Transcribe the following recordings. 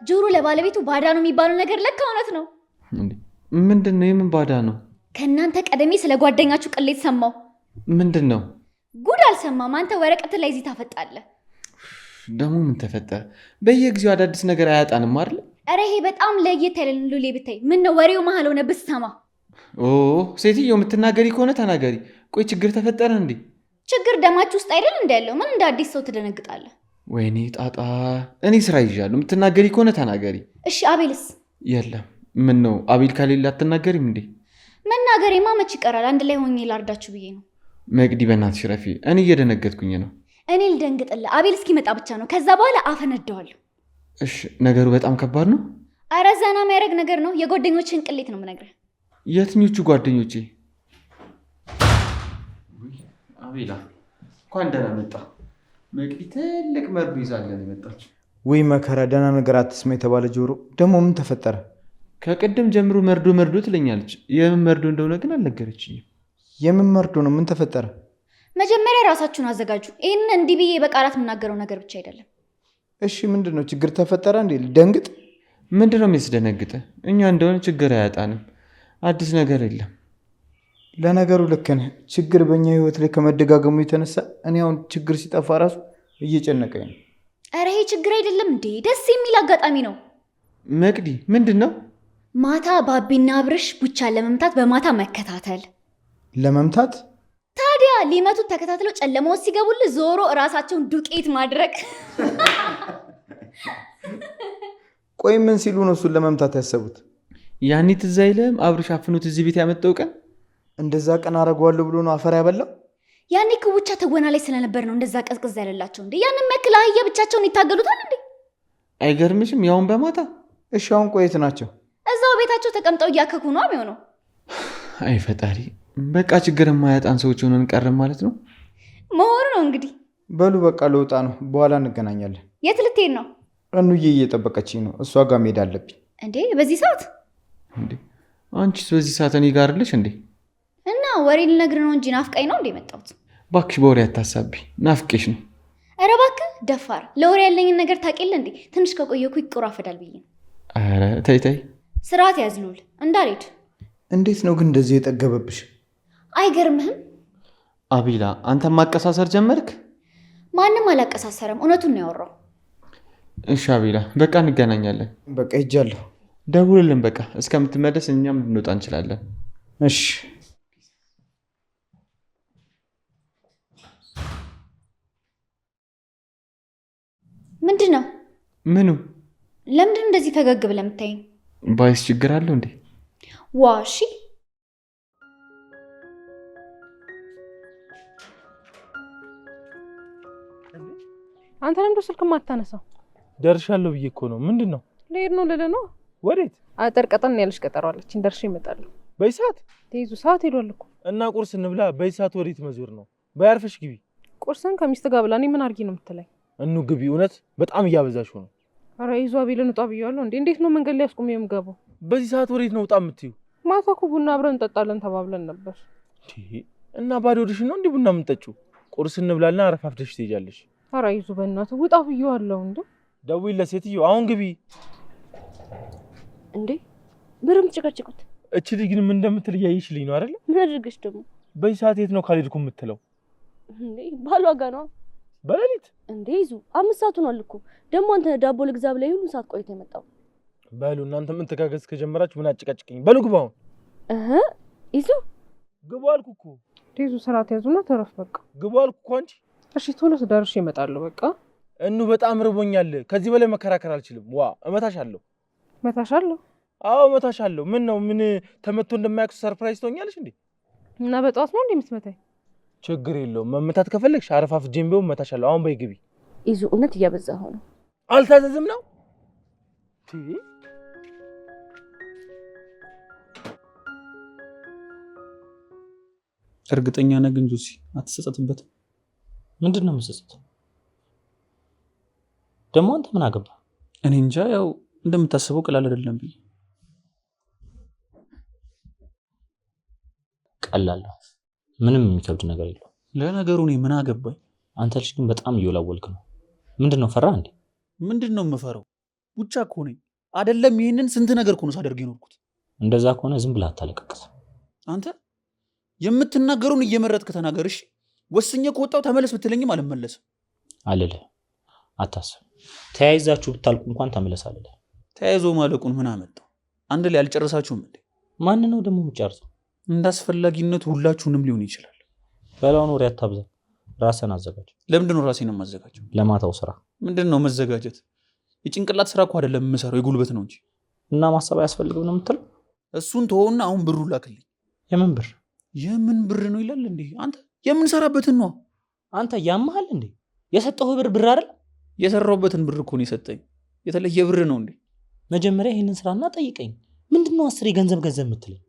ጆሮ ለባለቤቱ ባዳ ነው የሚባለው ነገር ለካ እውነት ነው እንዴ? ምንድነው? የምን ባዳ ነው? ከእናንተ ቀደሜ ስለ ጓደኛችሁ ቅሌት ሰማው። ምንድነው? ጉድ አልሰማም። አንተ ወረቀት ላይ እዚህ ታፈጣለህ። ደግሞ ምን ተፈጠረ? በየጊዜው አዳዲስ ነገር አያጣንም አይደል? ኧረ ይሄ በጣም ለየት ያለ ሉሌ ብታይ። ምን ነው ወሬው መሀል ሆነ ብትሰማ። ኦ ሴትዮ የምትናገሪ ከሆነ ተናገሪ። ቆይ ችግር ተፈጠረ እንዴ? ችግር ደማችሁ ውስጥ አይደል እንዳለው? ምን እንደ አዲስ ሰው ትደነግጣለህ? ወይኔ ጣጣ። እኔ ስራ ይዣለሁ። የምትናገሪ ከሆነ ተናገሪ። እሺ አቤልስ? የለም። ምን ነው አቤል ከሌለ አትናገሪም እንዴ? መናገሬማ መች ይቀራል። አንድ ላይ ሆኜ ላርዳችሁ ብዬ ነው። መቅዲ በእናትሽ ረፊ፣ እኔ እየደነገጥኩኝ ነው። እኔ ልደንግጥልህ? አቤል እስኪመጣ ብቻ ነው። ከዛ በኋላ አፈነዳዋለሁ። እሺ ነገሩ በጣም ከባድ ነው። ኧረ ዘና የሚያደርግ ነገር ነው። የጓደኞችን ቅሌት ነው የምነግርህ። የትኞቹ ጓደኞቼ? አቤላ እንኳን ደህና መጣ። መቅዲ ትልቅ መርዶ ይዛለን የመጣች። ወይ መከራ! ደህና ነገር አትስማ የተባለ ጆሮ ደግሞ ምን ተፈጠረ? ከቅድም ጀምሮ መርዶ ትለኛለች። የምን መርዶ እንደሆነ ግን አልነገረችኝም። የምን መርዶ ነው? ምን ተፈጠረ? መጀመሪያ ራሳችሁን አዘጋጁ። ይህንን እንዲህ ብዬ በቃላት የምናገረው ነገር ብቻ አይደለም። እሺ ምንድን ነው? ችግር ተፈጠረ እንዴ? ልደንግጥ? ምንድን ነው የሚያስደነግጠ? እኛ እንደሆነ ችግር አያጣንም። አዲስ ነገር የለም። ለነገሩ ልክ ነህ። ችግር በእኛ ህይወት ላይ ከመደጋገሙ የተነሳ እኔ አሁን ችግር ሲጠፋ ራሱ እየጨነቀኝ ነው። ኧረ ይሄ ችግር አይደለም እንዴ? ደስ የሚል አጋጣሚ ነው። መቅዲ ምንድን ነው? ማታ ባቢና አብርሽ ቡቻን ለመምታት በማታ መከታተል። ለመምታት? ታዲያ ሊመቱት ተከታትለው ጨለማ ውስጥ ሲገቡልህ ዞሮ እራሳቸውን ዱቄት ማድረግ። ቆይ ምን ሲሉ ነው እሱን ለመምታት ያሰቡት? ያኔ ትዝ አይልም? አብርሽ አፍኖት እዚህ ቤት ያመጣው ቀን። እንደዛ ቀን አረገዋለሁ ብሎ ነው አፈር ያበላው። ያኔ ክቡቻ ትወና ላይ ስለነበር ነው እንደዛ ቀዝቅዝ ያለላቸው። እንዴ ያንን መክል አህያ ብቻቸውን ይታገሉታል እንዴ? አይገርምሽም? ያውን በማታ። እሺ አሁን ቆየት ናቸው? እዛው ቤታቸው ተቀምጠው እያከኩ ነው የሚሆነው። አይ ፈጣሪ፣ በቃ ችግር የማያጣን ሰዎች ሆነን ቀርም ማለት ነው መሆኑ ነው እንግዲህ። በሉ በቃ ልወጣ ነው፣ በኋላ እንገናኛለን። የት ልትሄድ ነው? እኑዬ እየጠበቀችኝ ነው፣ እሷ ጋር መሄድ አለብኝ። እንዴ በዚህ ሰዓት? እንዴ አንቺስ በዚህ ሰዓት እኔ ጋር አለሽ እንዴ? እና ወሬ ልነግር ነው እንጂ ናፍቃኝ ነው እንዴ መጣሁት? እባክሽ በወሬ አታሳቢ፣ ናፍቄሽ ነው። ኧረ እባክህ ደፋር፣ ለወሬ ያለኝን ነገር ታውቂለ እንዴ? ትንሽ ከቆየኩ ይቆራፈዳል ብዬ ነው። ኧረ ተይ ተይ፣ ስርዓት ያዝሉል እንዳልሄድ። እንዴት ነው ግን እንደዚህ የጠገበብሽ? አይገርምህም? አቤላ አንተም ማቀሳሰር ጀመርክ? ማንም አላቀሳሰረም፣ እውነቱን ነው ያወራው። እሺ አቤላ በቃ እንገናኛለን። በቃ ሄጃለሁ። ደውልልን በቃ፣ እስከምትመለስ እኛም ልንወጣ እንችላለን። እሺ ምንድን ነው? ምኑ? ለምንድን እንደዚህ ፈገግ ብለህ የምታይኝ? ባይስ ችግር አለው እንዴ? ዋሺ አንተ ለምዶ ስልክ ማታነሳው? ደርሻለሁ ብዬ እኮ ነው። ምንድን ነው? ልሄድ ነው ልልህ ነው። ወዴት? አጠር ቀጠን ያለሽ ቀጠሮ አለችኝ፣ ደርሼ እመጣለሁ። በይሳት ተይዙ ሰዓት ሄዷል እኮ። እና ቁርስ እንብላ። በይሳት ወዴት መዞር ነው? ባያርፈሽ ግቢ። ቁርስን ከሚስት ጋር ብላ። እኔ ምን አድርጊ ነው የምትለኝ? እኑ ግቢ። እውነት በጣም እያበዛሽው ነው። ኧረ ይዞ አቤልን ውጣ ብያለሁ እንዴ። እንዴት ነው መንገድ ላይ አስቆሜ የምገባው? በዚህ ሰዓት ወዴት ነው ውጣ የምትይው? ማታ እኮ ቡና አብረን እንጠጣለን ተባብለን ነበር። እና ባዶ ሆድሽ ነው እንዲህ ቡና የምትጠጪው? ቁርስ እንብላልና አረፋፍደሽ ትሄጃለሽ። ኧረ ይዞ በእናትህ ውጣ ብያለሁ እንዴ። ደውይለት ሴትዮ፣ አሁን ግቢ እንዴ። ምንም ጭቅጭቁት። እቺ ልጅ ግን ምን እንደምትል እያየሽልኝ ነው አይደል? ምን አድርገሽ ደግሞ? በዚህ ሰዓት የት ነው ካልሄድኩ የምትለው? እንዴ ባሏ ጋር ነው። በሌሊት እንዴ ይዙ 5 ሰዓት ሆኗል እኮ። ደግሞ አንተ ዳቦ ልግዛ ብለህ ሁሉ ሰዓት ቆይቶ የመጣው። በሉ እናንተ ምን ተጋገዝ ከጀመራችሁ ምን አጭቃጭቅኝ። በሉ ግቡ አሁን። ይዙ ግቡ አልኩ እኮ። ተይዙ ስርዓት ያዙና ተረፍ በቃ። ግቡ አልኩ እኮ አንቺ። እሺ ቶሎ ደርሼ እመጣለሁ በቃ። እኑ በጣም ርቦኛል። ከዚህ በላይ መከራከር አልችልም። ዋ እመታሻለሁ። እመታሻለሁ? አዎ እመታሻለሁ። ምን ነው ምን ተመቶ እንደማያውቅ ሰርፕራይዝ ትሆኛለሽ እንዴ? እና በጠዋት ነው እንዴ የምትመታኝ? ችግር የለውም። መመታት ከፈለግሽ አረፋፍጄም ቢሆን እመታሻለሁ። አሁን በይ ግቢ። ይዙ እውነት እያበዛህ ነው። አልታዘዝም ነው? እርግጠኛ ነህ ግን ጆሲ አትጸጸትበትም? ምንድን ነው የምትጸጸተው? ደግሞ አንተ ምን አገባ? እኔ እንጃ፣ ያው እንደምታስበው ቀላል አይደለም ብዬ። ቀላል ነው፣ ምንም የሚከብድ ነገር የለው። ለነገሩ እኔ ምን አገባኝ? አንተ ልጅ ግን በጣም እየወላወልክ ነው። ምንድን ነው ፈራ እንዴ? ምንድን ነው የምፈራው? ቡቻ እኮ ነኝ አይደለም። ይሄንን ስንት ነገር እኮ ነው ሳደርግ የኖርኩት። እንደዛ ከሆነ ዝም ብለህ አታለቅስ። አንተ የምትናገሩን እየመረጥክ ተናገር እሺ። ወስኜ ከወጣው ተመለስ ብትለኝም አልመለስም አልልህ። አታስብ። ተያይዛችሁ ብታልቁ እንኳን ተመለስ አልልህ። ተያይዞ ማለቁን ምን አመጣው? አንድ ላይ አልጨረሳችሁም እንዴ? ማን ነው ደግሞ የምጨርሰው? እንዳስፈላጊነቱ ሁላችሁንም ሊሆን ይችላል። በላውን ወሬ አታብዛ። ራስን አዘጋጅ። ለምንድን ነው ራሴን የማዘጋጀው? ለማታው ስራ። ምንድን ነው መዘጋጀት? የጭንቅላት ስራ እኮ አይደለም የምሰራው፣ የጉልበት ነው እንጂ። እና ማሰብ አያስፈልግም ነው የምትለው? እሱን ተወውና አሁን ብሩ ላክልኝ። የምን ብር? የምን ብር ነው ይላል እንዴ? አንተ የምንሰራበትን ነው። አንተ ያመሃል እንዴ? የሰጠው ብር አይደል? የሰራውበትን ብር እኮ ነው የሰጠኝ። የተለየ ብር ነው እንዴ? መጀመሪያ ይሄንን ስራና ጠይቀኝ። ምንድነው 10 ገንዘብ የምትለኝ?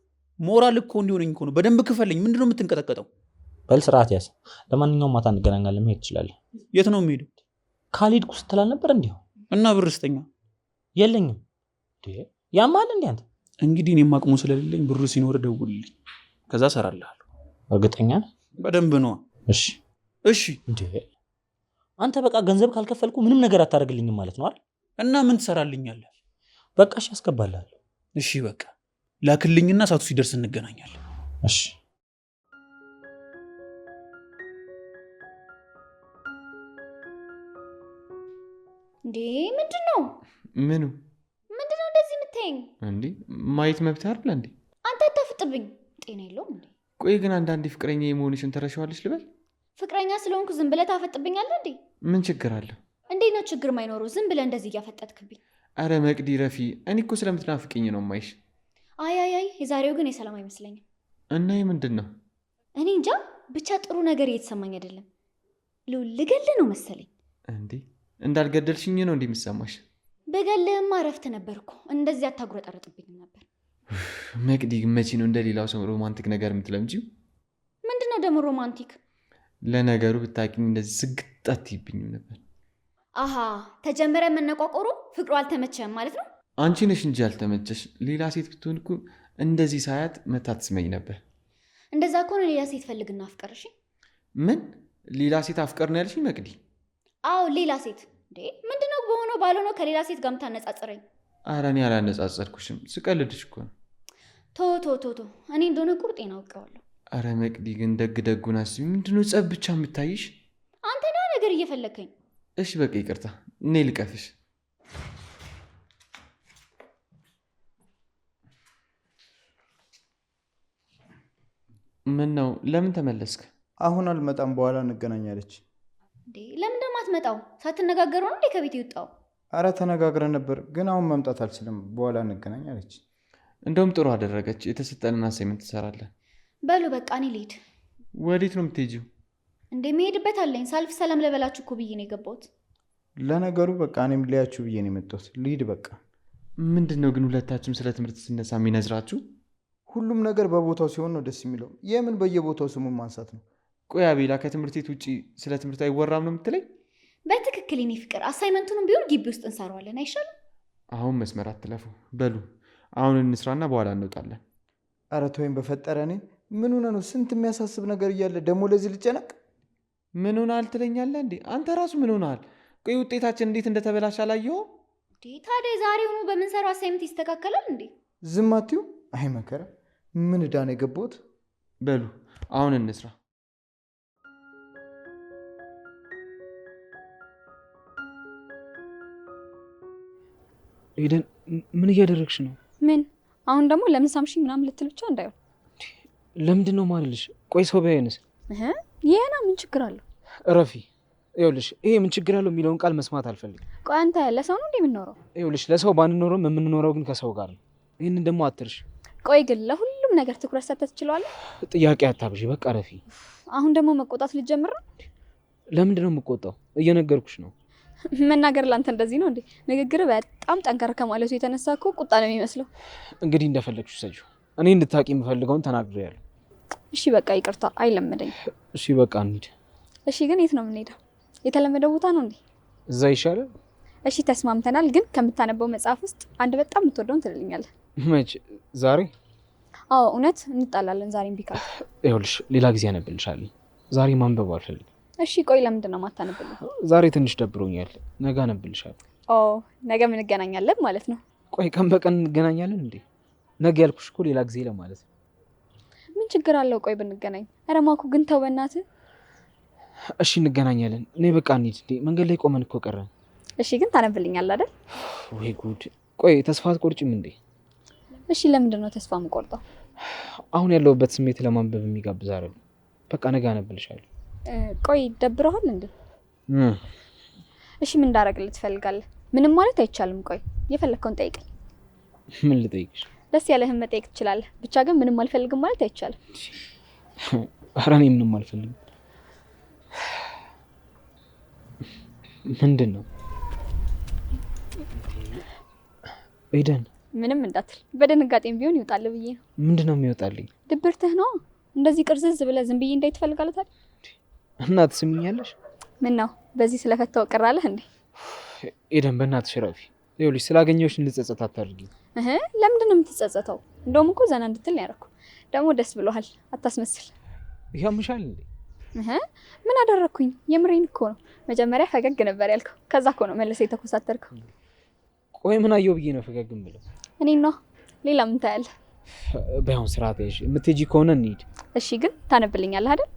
ሞራል እኮ እንዲሆነኝ እኮ ነው። በደንብ ክፈልኝ። ምንድነው የምትንቀጠቀጠው? በል ስርዓት ያዝ። ለማንኛውም ማታ እንገናኛለን። መሄድ ትችላለህ። የት ነው የምሄደው? ካልሄድኩ ስትል አልነበር እንዴ? እና ብር ስተኛ የለኝም። ያመሃል እንዴ አንተ? እንግዲህ እኔም አቅሙ ስለሌለኝ ብሩ ሲኖር ደውልልኝ፣ ከዛ እሰራልሃለሁ። እርግጠኛ ነህ? በደንብ ነው። እሺ እሺ። እንዴ አንተ በቃ ገንዘብ ካልከፈልኩ ምንም ነገር አታደርግልኝም ማለት ነው አይደል? እና ምን ትሰራልኛለህ? በቃ እሺ አስገባልሃለሁ። እሺ በቃ ላክልኝና ሰዓቱ ሲደርስ እንገናኛለን። እሺ። እንዴ ምንድነው? ምኑ? ምንድነው እንደዚህ የምታየኝ? እንዴ ማየት መብት አይደል እንዴ? አንተ አታፍጥብኝ። ጤና የለውም እንዴ? ቆይ ግን አንዳንዴ ፍቅረኛ የመሆንሽን ተረሻዋለሽ ልበል? ፍቅረኛ ስለሆንኩ ዝም ብለህ ታፈጥብኛለህ እንዴ? ምን ችግር አለው? እንዴት ነው ችግር ማይኖረው? ዝም ብለህ እንደዚህ እያፈጠጥክብኝ። አረ መቅዲ ረፊ፣ እኔ እኮ ስለምትናፍቅኝ ነው ማይሽ። አይ የዛሬው ግን የሰላም አይመስለኝም። እና ምንድን ነው? እኔ እንጃ ብቻ ጥሩ ነገር እየተሰማኝ አይደለም። ልገልህ ነው መሰለኝ። እንዴ እንዳልገደልሽኝ ነው እንዴ የሚሰማሽ? በገልህማ እረፍት ነበርኩ። እንደዚህ አታጉረጠርጥብኝም ነበር። መቅዲ መቼ ነው እንደ ሌላው ሰው ሮማንቲክ ነገር የምትለምጂው? ምንድነው ደግሞ ሮማንቲክ? ለነገሩ ብታውቂኝ እንደዚህ ስግጥ አትይብኝም ነበር። አሃ ተጀመረ መነቋቆሩ። ፍቅሩ አልተመቸም ማለት ነው። አንቺ ነሽ እንጂ ያልተመቸሽ። ሌላ ሴት ብትሆን እኮ እንደዚህ ሳያት መታ ትስመኝ ነበር። እንደዛ ከሆነ ሌላ ሴት ፈልግና አፍቀር። እሺ። ምን ሌላ ሴት አፍቀር ነው ያልሽኝ መቅዲ? አዎ ሌላ ሴት። እንዴ ምንድነው በሆነው ባልሆነው ከሌላ ሴት ጋር የምታነጻጽረኝ? ኧረ እኔ አላነጻጸርኩሽም፣ ስቀልድሽ እኮ ነው። ቶ እኔ እንደሆነ ቁርጤን አውቀዋለሁ። አረ መቅዲ ግን ደጉን አስቢ። ምንድነው ጸብ ብቻ የምታይሽ? አንተ ና ነገር እየፈለግከኝ። እሺ በቃ ይቅርታ፣ እኔ ልቀፍሽ። ምን ነው ለምን ተመለስክ? አሁን አልመጣም በኋላ እንገናኛለች። እንዴ ለምን ደግሞ አትመጣው? ሳትነጋገሩ ነው እንዴ ከቤት የወጣው? አረ ተነጋግረን ነበር ግን አሁን መምጣት አልችልም፣ በኋላ እንገናኛለች። እንደውም ጥሩ አደረገች። የተሰጠንን አሳይመንት ትሰራለን። በሉ በቃ እኔ ልሂድ። ወዴት ነው የምትሄጂው? እንዴ መሄድበት አለኝ። ሳልፍ ሰላም ልበላችሁ እኮ ብዬ ነው የገባሁት። ለነገሩ በቃ እኔም ልያችሁ ብዬ ነው የመጣሁት። ልሂድ በቃ። ምንድን ነው ግን ሁለታችሁም ስለ ትምህርት ሲነሳ የሚነዝራችሁ? ሁሉም ነገር በቦታው ሲሆን ነው ደስ የሚለው። የምን በየቦታው ስሙን ማንሳት ነው? ቆይ አቤላ፣ ከትምህርት ቤት ውጭ ስለ ትምህርት አይወራም ነው የምትለኝ? በትክክል የኔ ፍቅር፣ አሳይመንቱንም ቢሆን ግቢ ውስጥ እንሰራዋለን አይሻልም? አሁን መስመር አትለፉ። በሉ አሁን እንስራና በኋላ እንወጣለን። ኧረ ተወይም በፈጠረ። እኔ ምን ሆነ ነው? ስንት የሚያሳስብ ነገር እያለ ደግሞ ለዚህ ልጨነቅ? ምን ሆነሃል ትለኛለህ እንዴ? አንተ ራሱ ምን ሆነሃል? ቆይ ውጤታችን እንዴት እንደተበላሽ አላየኸውም? ታዲያ ዛሬውኑ በምንሰራው አሳይመንት ይስተካከላል እንዴ? ዝም አትይው። አይ መከራ፣ ምን ዕዳ ነው የገባሁት? በሉ አሁን እንስራ። ኤደን ምን እያደረግሽ ነው? ምን አሁን ደግሞ ለምን ሳምሽኝ ምናምን ልትል ብቻ እንዳይሆን። ለምንድን ነው ማልልሽ? ቆይ ሰው ቢያይንስ? ይሄና ምን ችግር አለው? እረፊ። ይኸውልሽ ይሄ ምን ችግር አለው የሚለውን ቃል መስማት አልፈልግም። ቆይ አንተ ለሰው ነው እንዴ የምንኖረው? ይኸውልሽ ለሰው ባንኖርም የምንኖረው ግን ከሰው ጋር ነው። ይህንን ደግሞ አትርሽ። ቆይ ግን ለሁሉም ነገር ትኩረት ሰጥተህ ትችላለህ? ጥያቄ አታብዢ። በቃ እረፊ። አሁን ደግሞ መቆጣት ልጀምር ነው? ለምንድን ነው የምቆጣው? እየነገርኩሽ ነው። መናገር ላንተ እንደዚህ ነው እንዴ? ንግግር በጣም ጠንከር ከማለቱ የተነሳ እኮ ቁጣ ነው የሚመስለው። እንግዲህ እንደፈለግሽ ሰጂው። እኔ እንድታቂ የምፈልገውን ተናግሬያለሁ። እሺ በቃ ይቅርታ፣ አይለመደኝ። እሺ በቃ እንሂድ። እሺ ግን የት ነው የምንሄደው? የተለመደው ቦታ ነው እንዴ? እዛ ይሻላል። እሺ ተስማምተናል። ግን ከምታነበው መጽሐፍ ውስጥ አንድ በጣም የምትወደውን ትልልኛለህ። መች? ዛሬ? አዎ እውነት እንጣላለን ዛሬም ቢካል። ይኸውልሽ ሌላ ጊዜ አነብልሻለሁ። ዛሬ ማንበብ አልፈልግም። እሺ ቆይ ለምንድን ነው የማታነብልኝ? ዛሬ ትንሽ ደብሮኛል። ነገ አነብልሻለሁ። ኦ ነገ ምን እንገናኛለን ማለት ነው? ቆይ ቀን በቀን እንገናኛለን እንዴ? ነገ ያልኩሽ እኮ ሌላ ጊዜ ለማለት ነው። ምን ችግር አለው? ቆይ ብንገናኝ። ኧረ ማኩ ግን ተው በእናትህ። እሺ እንገናኛለን። እኔ በቃ እንሂድ እንዴ፣ መንገድ ላይ ቆመን እኮ ቀረን። እሺ ግን ታነብልኛለህ አይደል? ወይ ጉድ። ቆይ ተስፋ አትቆርጭም እንዴ? እሺ ለምንድን ነው ተስፋ የምቆርጠው? አሁን ያለሁበት ስሜት ለማንበብ የሚጋብዝ አይደለም። በቃ ነገ አነብልሻለሁ። ቆይ ደብረሃል እንዴ? እሺ ምን እንዳደርግልህ ትፈልጋለህ? ምንም ማለት አይቻልም። ቆይ የፈለግከውን ጠይቀኝ። ምን ልጠይቅሽ? ደስ ያለህን መጠየቅ ትችላለህ። ብቻ ግን ምንም አልፈልግም ማለት አይቻልም። ኧረ እኔ ምንም አልፈልግም። ምንድን ነው ኤደን? ምንም እንዳትል፣ በድንጋጤም ቢሆን ይወጣል ብዬ ነው። ምንድን ነው የሚወጣልኝ? ድብርትህ ነው እንደዚህ ቅርዝዝ ብለህ ዝም ብዬ እንዳይ ትፈልጋለህ ታዲያ? እና ትስሚኛለሽ? ምን ነው በዚህ ስለፈታው ቅራለህ እንዴ? ኤደን በእናትሽ ረፊ። ይኸውልሽ ስላገኘሁሽ እንድጸጸት አታድርጊኝ። ለምንድን ነው የምትጸጸተው? እንደውም እኮ ዘና እንድትል ነው ያደረኩ። ደግሞ ደስ ብሎሃል፣ አታስመስል። ያምሻል እንዴ? ምን አደረኩኝ? የምሬን እኮ ነው። መጀመሪያ ፈገግ ነበር ያልከው፣ ከዛ እኮ ነው መልሰህ የተኮሳተርከው። ቆይ ምን አየሁ ብዬ ነው ፈገግ ብለው? እኔ ነው ሌላ ምን ታያለህ? ባይሆን ስርዓት ያዥ። የምትሄጂ ከሆነ እንሂድ። እሺ ግን ታነብልኛለህ አይደል?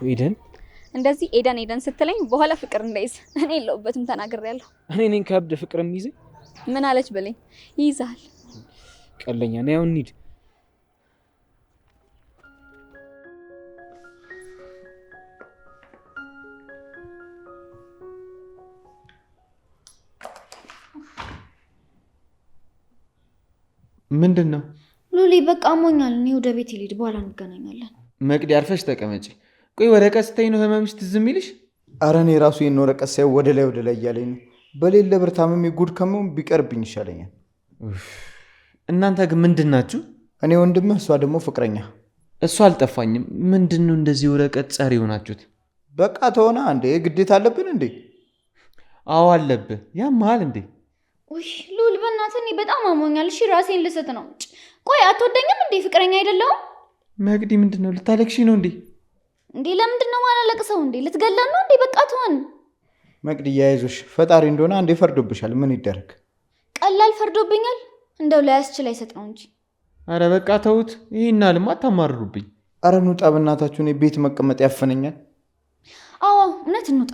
ኤደን እንደዚህ ኤደን ስትለኝ በኋላ ፍቅር እንዳይዝ እኔ የለሁበትም ተናግሬያለሁ። እኔ ነኝ ከብድ ፍቅር የሚይዘኝ? ምን አለች በለኝ፣ ይይዛል። ቀለኛ ነው። ያው እንሂድ። ምንድን ነው ሉሊ? በቃ አሞኛል። እኔ ወደ ቤት ልሂድ፣ በኋላ እንገናኛለን። መቅዲ አርፈሽ ተቀመጪ። ቆይ ወረቀት ስታይ ነው ህመምሽ ትዝ የሚልሽ? አረ እኔ ራሱ ይህን ወረቀት ሳይሆን ወደ ላይ እያለኝ ነው። በሌለ ብር ታምሜ ጉድ ከመሆን ቢቀርብኝ ይሻለኛል። እናንተ ግን ምንድን ናችሁ? እኔ ወንድምህ፣ እሷ ደግሞ ፍቅረኛ። እሱ አልጠፋኝም። ምንድን ነው እንደዚህ ወረቀት ጸር የሆናችሁት? በቃ ተሆነ እንዴ? ግዴታ አለብን እንዴ? አዎ አለብህ። ያመሃል እንዴ? ውይ ሉል በእናትህ እኔ በጣም አሞኛል። እሺ ራሴን ልስት ነው። ቆይ አትወደኝም እንዴ? ፍቅረኛ አይደለሁም? መቅዲ ምንድን ነው? ልታለቅሺ ነው እንዴ? እንዴ ለምንድን ነው ማላለቅሰው እንዴ? ልትገለን ነው እንዴ? በቃ ትሆን መቅዲ፣ ያይዞሽ ፈጣሪ እንደሆነ አንዴ ፈርዶብሻል። ምን ይደረግ? ቀላል ፈርዶብኛል። እንደው ላያስችል አይሰጥ ነው እንጂ። አረ በቃ ተውት። ይሄን አልማ አታማርሩብኝ። አረ እንውጣ በእናታችሁ። እኔ ቤት መቀመጥ ያፈነኛል። አዎ እውነት እንውጣ።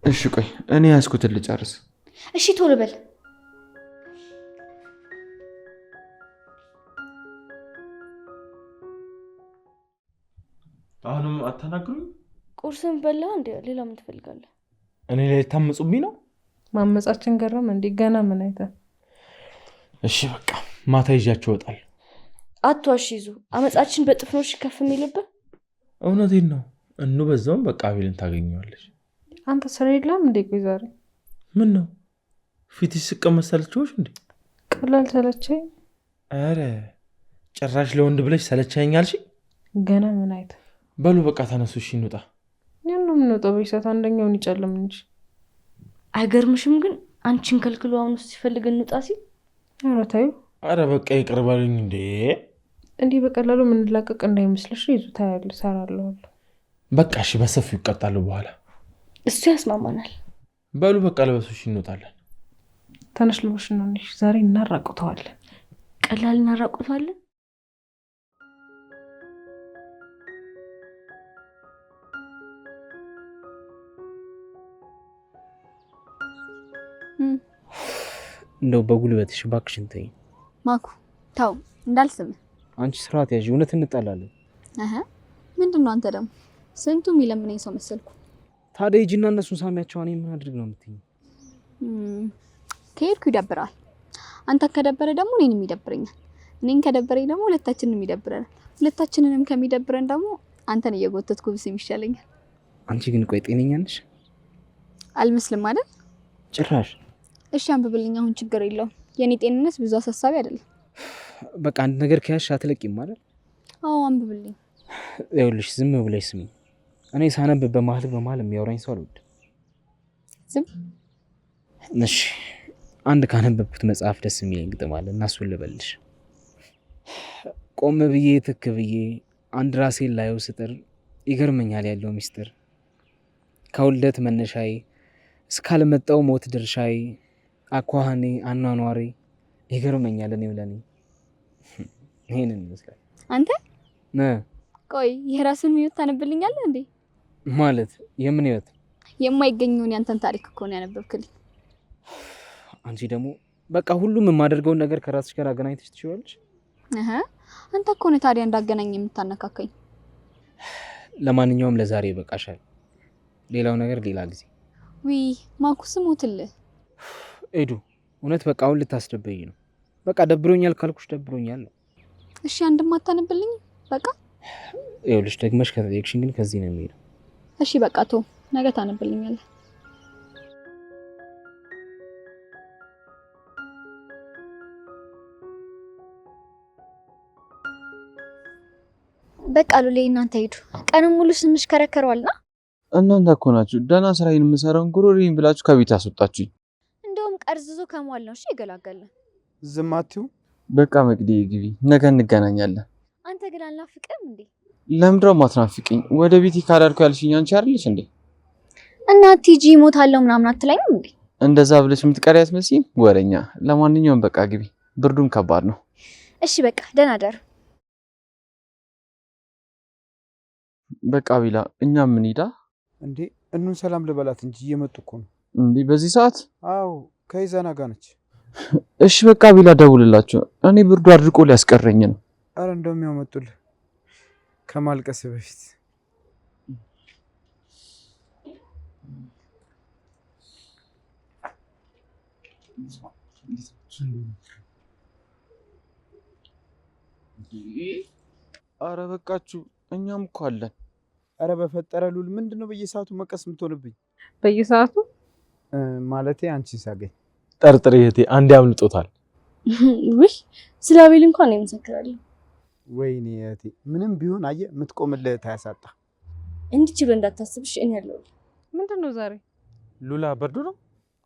እሺ ቆይ እኔ ያዝኩትን ልጨርስ። እሺ ቶሎ በል። አሁንም አታናግሩኝ? ቁርስን በላ እንዴ? ሌላ ምን ትፈልጋለህ? እኔ ላይ ታመጹብኝ ነው? ማመጻችን ገረም እንዴ? ገና ምን አይተህ? እሺ በቃ ማታ ይዣቸው እወጣለሁ። አትዋሽ ይዙ። አመጻችን በጥፍሮች ከፍ የሚልብህ? እውነቴን ነው። እኑ በዛውም በቃ አቤልን ታገኘዋለች። አንተ ስራ የለም እንዴ? ቆይ ዛሬ ምን ነው ፊትሽ ስቀመጥ ሰለቸሽ እንዴ? ቀላል ሰለቸኝ። አረ ጭራሽ ለወንድ ብለሽ ሰለቸኝ አልሽ? ገና ምን አይተህ? በሉ በቃ ተነሱ። እሺ እንውጣ። ያን ነው የምንወጣው። በይሳት አንደኛውን ይጨልም እንጂ አይገርምሽም? ግን አንቺን ከልክሎ አሁን ውስጥ ሲፈልግ እንውጣ ሲል። ኧረ ተይው። አረ በቃ ይቅር በሉኝ እንዴ። እንዲህ በቀላሉ የምንላቀቅ እንዳይመስልሽ። ይዙ ታያለሽ፣ እሰራለሁ። በቃ እሺ፣ በሰፊው ይቀጣሉ በኋላ። እሱ ያስማማናል። በሉ በቃ ለበሱ። እሺ እንወጣለን። ተነሽ ልበሽ ነው እንዴ? ዛሬ እናራቁተዋለን። ቀላል እናራቁተዋለን። እንደው በጉልበትሽ እባክሽን ተይኝ። ማኩ ተው እንዳልስምህ። አንቺ ስርዓት ያዥ። እውነት እንጣላለን። ምንድን ነው አንተ ደግሞ ስንቱ የሚለምነኝ ሰው መሰልኩ። ታዲያ ሂጂና እነሱን ሳሚያቸው። እኔ ምን አድርግ ነው የምትይኝ? ከሄድኩ ይደብራል። አንተ ከደበረ ደግሞ እኔንም ይደብረኛል። እኔን ከደበረኝ ደግሞ ሁለታችንንም ይደብረናል። ሁለታችንንም ከሚደብረን ደግሞ አንተን እየጎተትኩ ብስም ይሻለኛል። አንቺ ግን ቆይ ጤነኛ ነሽ? አልመስልም አይደል? ጭራሽ። እሺ አንብብልኝ። አሁን ችግር የለውም። የኔ ጤንነት ብዙ አሳሳቢ አይደለም። በቃ አንድ ነገር ከያዝሽ አትለቂም አይደል? አዎ አንብብልኝ። ይኸውልሽ ዝም ብለሽ ስሚ። እኔ ሳነብ በመሀል የሚያወራኝ ሰው አልወድም። ዝም። እሺ አንድ ካነበብኩት መጽሐፍ ደስ የሚለኝ ግጥም አለ እና እሱን ልበልሽ። ቆም ብዬ ትክ ብዬ አንድ ራሴን ላየው ስጥር ይገርመኛል ያለው ሚስጥር ከውልደት መነሻዬ እስካልመጣው ሞት ድርሻዬ፣ አኳኋኔ፣ አኗኗሬ ይገርመኛል። እኔው ለኔ ይሄንን ይመስላል። አንተ ቆይ የራስን ህይወት ታነብልኛለህ እንዴ? ማለት የምን ህይወት? የማይገኘውን ያንተን ታሪክ እኮ ነው ያነበብክልኝ። አንቺ ደግሞ በቃ ሁሉም የማደርገውን ነገር ከራስሽ ጋር አገናኝተሽ ትችላለሽ። አንተ እኮ ነው ታዲያ እንዳገናኝ የምታነካከኝ። ለማንኛውም ለዛሬ ይበቃሻል። ሌላው ነገር ሌላ ጊዜ። ማኩስ ሞትልህ ኤዱ፣ እውነት በቃ አሁን ልታስደበይ ነው። በቃ ደብሮኛል ካልኩሽ ደብሮኛል ነው። እሺ አንድም አታነብልኝ በቃ። ይኸውልሽ ደግመሽ ከተጠየቅሽኝ ግን ከዚህ ነው የሚሄደው። እሺ በቃ ቶ ነገ ታነብልኛለህ። በቃ ሉሌ እናንተ ሄዱ። ቀኑን ሙሉ ስንሽከረከረዋልና እናንተ እኮ ናችሁ ደህና ስራዬን የምሰራውን ጉሮሬን ብላችሁ ከቤት አስወጣችሁኝ። እንደውም ቀርዝዞ ከሟል ነው እሺ ይገላገልን። ዝም አትዩ። በቃ መቅዲ ግቢ፣ ነገ እንገናኛለን። አንተ ግን አልናፍቅም እንዴ? ለምንድነው ማትናፍቅኝ? ወደ ቤቴ ካላልኩ ያልሽኝ አንቺ አይደለሽ እንዴ? እና ቲጂ ሞታለው ምናምን አትለኝም እንዴ? እንደዛ ብለሽ የምትቀሪ አትመስይም ወሬኛ። ለማንኛውም በቃ ግቢ፣ ብርዱም ከባድ ነው። እሺ በቃ ደህና ደር። በቃ ቢላ እኛም ምን ሄዳ እንዴ? እኑን ሰላም ልበላት እንጂ እየመጡ እኮ ነው። እንዴ በዚህ ሰዓት? አዎ ከይዛና ጋር ነች። እሺ በቃ ቢላ ደውልላቸው። እኔ ብርዱ አድርቆ ሊያስቀረኝ ነው። አረ እንደውም ያመጡልህ ከማልቀስ በፊት። አረ በቃችሁ፣ እኛም እኮ አለን። አረ በፈጠረ ሉል ምንድነው በየሰዓቱ መቀስ የምትሆንብኝ? በየሰዓቱ ማለቴ አንቺን ሳገኝ ጠርጥሬ እህቴ አንዴ አምልጦታል። ውይ ስለ አቤል እንኳን እመሰክራለሁ። ወይኔ እህቴ ምንም ቢሆን አየ የምትቆምልህ ታያሳጣ። እንዲህ ብለህ እንዳታስብሽ እኔ ያለው። ምንድነው ዛሬ ሉላ በርዱ ነው?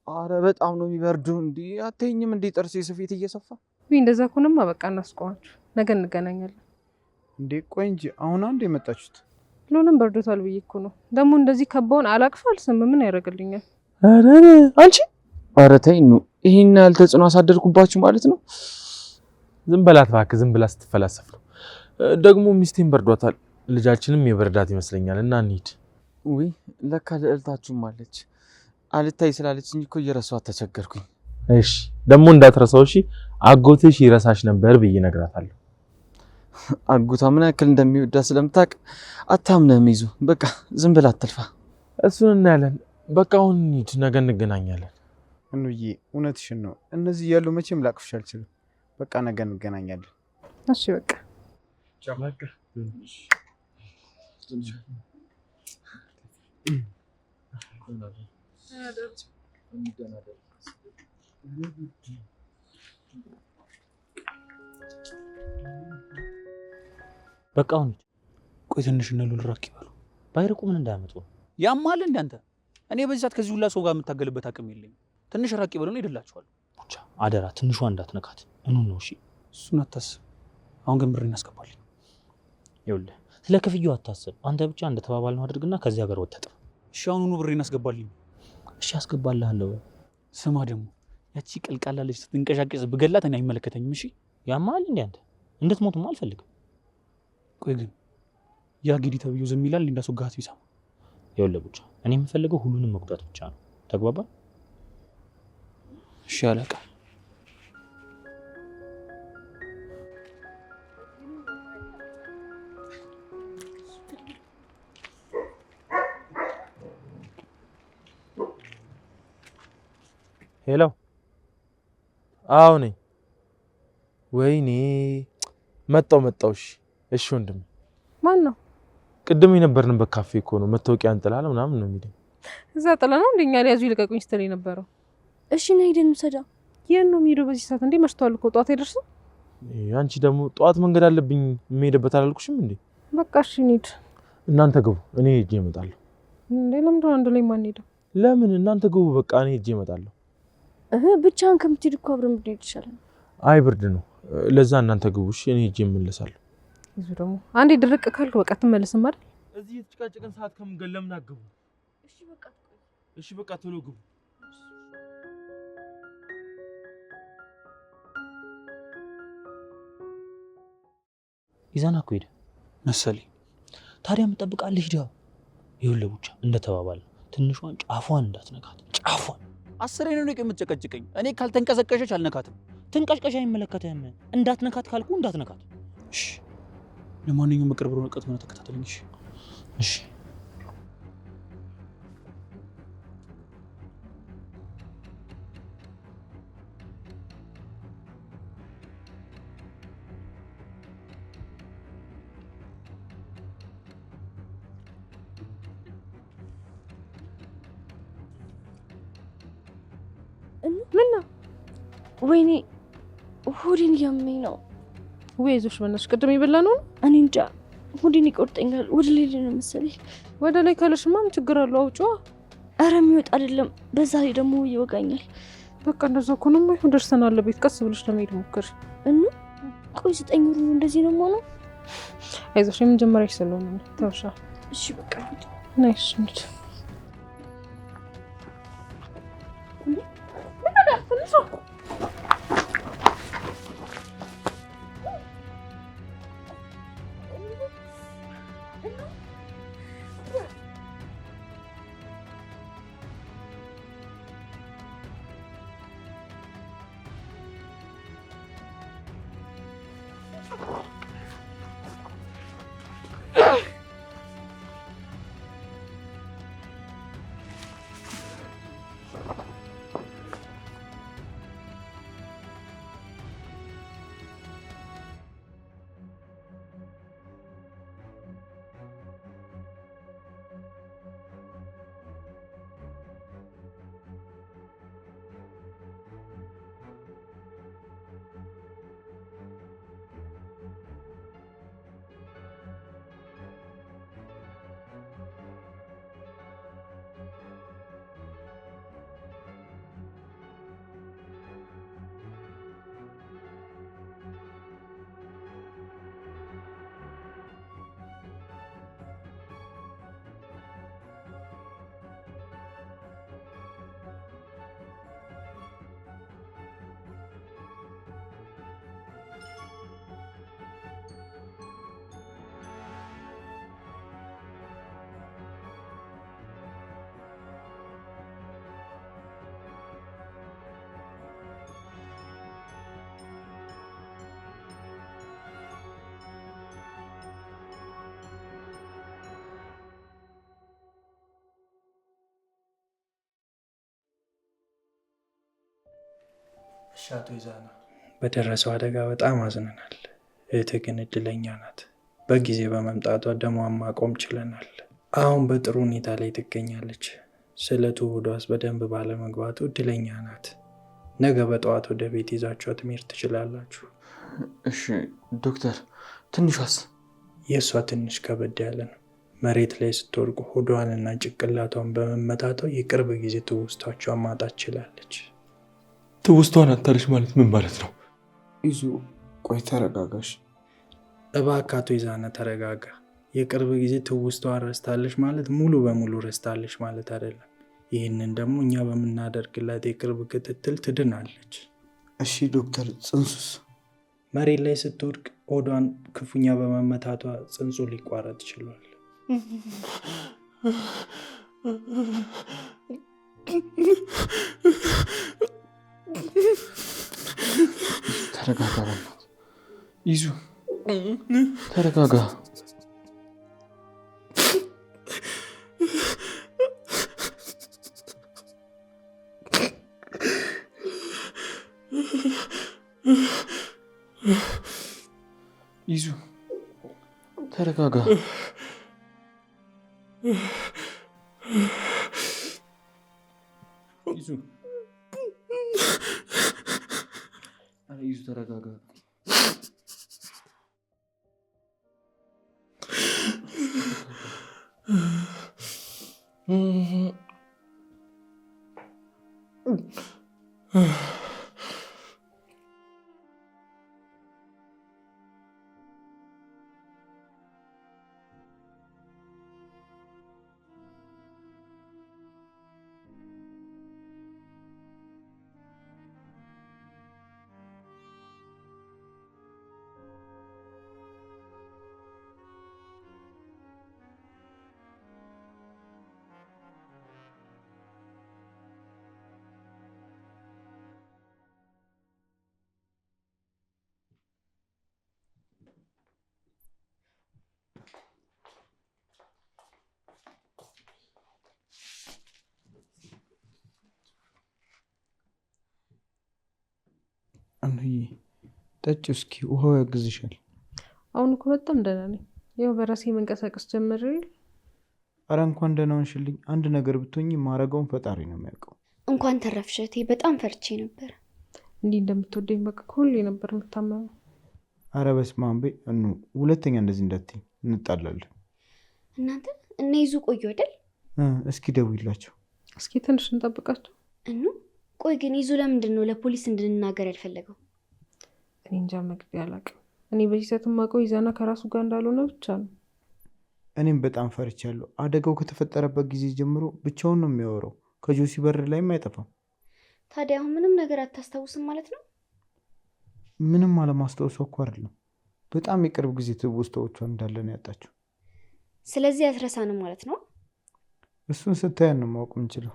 አረ በጣም ነው የሚበርደው። እንዴ አትይኝም እንዴ ጥርሴ ስፌት እየሰፋ? እንደዛ ከሆነማ በቃ እናስቆማችሁ፣ ነገ እንገናኛለን። እንዴ ቆይ እንጂ አሁን አንዴ የመጣችሁት? ሉልም በርዶታል ብዬ እኮ ነው። ደግሞ እንደዚህ ከባውን አላቅፍ አልሰማ ምን ያደርግልኛል? አረ አንቺ አረ ተይ ነው ይሄን ያህል ተጽዕኖ አሳደርኩባችሁ ማለት ነው? ዝም በላት እባክህ፣ ዝም ብላ ስትፈላሰፍ ነው። ደግሞ ሚስቴን በርዷታል፣ ልጃችንም የበረዳት ይመስለኛል እና እንሂድ። ውይ ለካ ልዕልታችሁም አለች። አልታይ ስላለችኝ እኮ እየረሳኋት ተቸገርኩኝ። እሺ ደግሞ እንዳትረሳው እሺ። አጎትሽ ይረሳሽ ነበር ብዬ እነግራታለሁ። አጎቷ ምን ያክል እንደሚወዳ ስለምታውቅ አታምነም። ይዙ በቃ ዝም ብላ አትልፋ። እሱን እናያለን። በቃ አሁን እንሂድ፣ ነገ እንገናኛለን። እንዬ እውነትሽን ነው። እነዚህ ያሉ መቼም ላቅፍሽ አልችልም። በቃ ነገ እንገናኛለን። እሺ በቃ በቃ አሁን ቆይ ትንሽ እነ ሉል ራቅ ይበሉ። ባይርቁ ምን እንዳያመጡ ያማል እንደ አንተ። እኔ በዚህ ሰዓት ከዚህ ሁላ ሰው ጋር የምታገልበት አቅም የለኝም። ትንሽ ራቅ ይበሉ ነው ይደላችኋል። ብቻ አደራ ትንሿ እንዳትነካት። እኑ ነው እሺ። እሱን አታስብ። አሁን ግን ብሬን አስገባልኝ። ይኸውልህ ስለ ክፍያው አታስብ። አንተ ብቻ እንደተባባልነው አድርግና ከዚህ ሀገር ወጥተህ። እሺ አሁኑኑ ብሬን አስገባልኝ። እሺ አስገባልሃለሁ። ስማ ደግሞ ያቺ ቀልቃላ ልጅ ስትንቀሻቀስ ብገላት እኔ አይመለከተኝም። እሺ ያማል እንዴ አንተ? እንድትሞትማ አልፈልግም። ቆይ ግን ያ ጊዲ ተብዬው ዝም ይላል እንዳስወጋት ቢሰማ? ይኸውልህ ብቻ እኔ የምፈልገው ሁሉንም መጉዳት ብቻ ነው። ተግባባ? እሺ አለቃ። ሄሎ። አዎ ነኝ። ወይኔ መጣው። እሺ ወንድም። ማን ነው? ቅድም የነበርንበት ካፌ እኮ ነው። መታወቂያ እንጥላል ምናምን ነው የሚለኝ። እዛ ጥላ ነው እንደኛ ሊያዙ ይልቀቁኝ ስትል የነበረው። እሺ ነው ሄደን እንውሰዳ። የት ነው የሚሄደው በዚህ ሰዓት? እንዴ መሽቷል እኮ ጠዋት አይደርስም? አንቺ ደግሞ ጠዋት መንገድ አለብኝ የምሄድበት አላልኩሽም እንዴ? በቃ እሺ እንሂድ። እናንተ ግቡ፣ እኔ ሄጄ እመጣለሁ። እንዴ ለምንድን ነው አንድ ላይ ማን ሄደው? ለምን እናንተ ግቡ፣ በቃ እኔ ሄጄ እመጣለሁ። ብቻህን ከምትሄድ እኮ አብረን ብንሄድ ይሻላል። አይ ብርድ ነው፣ ለዛ እናንተ ግቡ እሺ፣ እኔ ሄጄ እመለሳለሁ። ይዙ ደግሞ አንዴ ድርቅ ካልክ በቃ ትመለስም አይደል? እዚህ የተጨቃጨቀን ሰዓት ከምን ገለምን አግቡ። እሺ በቃ ቶሎ ግቡ። ይዛና እኮ ሄደ መሰለኝ። ታዲያ የምጠብቃለሽ ዲያ ይኸውልህ ብቻ እንደተባባል ትንሿን ጫፏን እንዳትነካት ጫፏን 10 ነው የምትጨቀጭቀኝ። እኔ ካልተንቀሰቀሸች አልነካትም። ትንቀሽቀሽ አይመለከትህም እንዳትነካት ካልኩ እንዳትነካት እሺ ለማንኛውም በቅርብ ርቀት ሆነ ተከታተለኝ እሺ እሺ ምን ነው? ወይኔ ሆዴን እያመመኝ ነው። ወይ አይዞሽ በእናትሽ ቅድም የበላ ነው። እኔ እንጃ ሆዴን ይቆርጠኛል። ወደ ላይ ነው መሰለኝ። ወደ ላይ ካለሽማ ምን ችግር አለው? አውጪዋ። ኧረ የሚወጣ አይደለም። በዛ ላይ ደግሞ ይወጋኛል። በቃ እንደዛ እኮ ነው። ማይሆን ደርሰናል። ቤት ቀስ ብለሽ ለመሄድ ሞክሪ። ቆይ 9 ወር እንደዚህ ነው የምሆነው? አይዞሽ የመጀመሪያሽ ስለሆነ ነው። ተውሻ። እሺ በቃ ናይስ እንዴ ሻቶ ይዛና በደረሰው አደጋ በጣም አዝነናል። እህትህ ግን እድለኛ ናት። በጊዜ በመምጣቷ ደሟን ማቆም ችለናል። አሁን በጥሩ ሁኔታ ላይ ትገኛለች። ስለቱ ሆዷስ በደንብ ባለመግባቱ እድለኛ ናት። ነገ በጠዋት ወደ ቤት ይዛችኋት መሄድ ትችላላችሁ። እሺ ዶክተር፣ ትንሿስ? የእሷ ትንሽ ከበድ ያለ ነው። መሬት ላይ ስትወድቅ ሆዷንና ጭንቅላቷን በመመታቷ የቅርብ ጊዜ ትውስታቿን ማጣት ችላለች። ትውስቷን አታለች ማለት ምን ማለት ነው? ይዙ ቆይ ተረጋጋሽ። እባክህ አቶ ይዛነ ተረጋጋ። የቅርብ ጊዜ ትውስቷን ረስታለች ማለት ሙሉ በሙሉ ረስታለች ማለት አይደለም። ይህንን ደግሞ እኛ በምናደርግላት የቅርብ ክትትል ትድናለች። እሺ ዶክተር፣ ጽንሱስ? መሬት ላይ ስትወድቅ ሆዷን ክፉኛ በመመታቷ ጽንሱ ሊቋረጥ ችሏል። ተረጋጋ ይዙ፣ ተረጋጋ። ይዙ፣ ተረጋጋ። ይዙ፣ አረ ይዙ ተረጋጋ። አንዬ ጠጪ እስኪ፣ ውሃው ያግዝሻል። አሁን እኮ በጣም ደህና ነኝ። ያው በራሴ መንቀሳቀስ ጀምሬ። አረ እንኳን ደህና ሆንሽልኝ። አንድ ነገር ብትሆኚ ማረገውን ፈጣሪ ነው የሚያውቀው። እንኳን ተረፍሽ እህቴ፣ በጣም ፈርቼ ነበር። እንዲህ እንደምትወደኝ በቃ ሁሌ ነበር የምታመመው። አረ በስመ አብ በይ እኑ፣ ሁለተኛ እንደዚህ እንዳትይኝ፣ እንጣላለን። እናንተ እነ ይዙ ቆዩ አይደል? እስኪ ደውይላቸው። እስኪ ትንሽ እንጠብቃቸው። እኑ ቆይ ግን ይዙ ለምንድን ነው ለፖሊስ እንድንናገር ያልፈለገው? እኔ እንጃ መቅዲ፣ አላውቅም። እኔ በዚህ ሰዓት የማውቀው ይዛና ከራሱ ጋር እንዳልሆነ ብቻ ነው። እኔም በጣም ፈርቻለሁ። አደጋው ከተፈጠረበት ጊዜ ጀምሮ ብቻውን ነው የሚያወራው። ከጆሲ በር ላይም አይጠፋም። ታዲያ አሁን ምንም ነገር አታስታውስም ማለት ነው? ምንም አለማስታወሷ እኮ አይደለም፣ በጣም የቅርብ ጊዜ ትውስታዎቿን እንዳለ ነው ያጣችው። ስለዚህ አትረሳንም ማለት ነው? እሱን ስታያን ነው ማወቅ የምንችለው።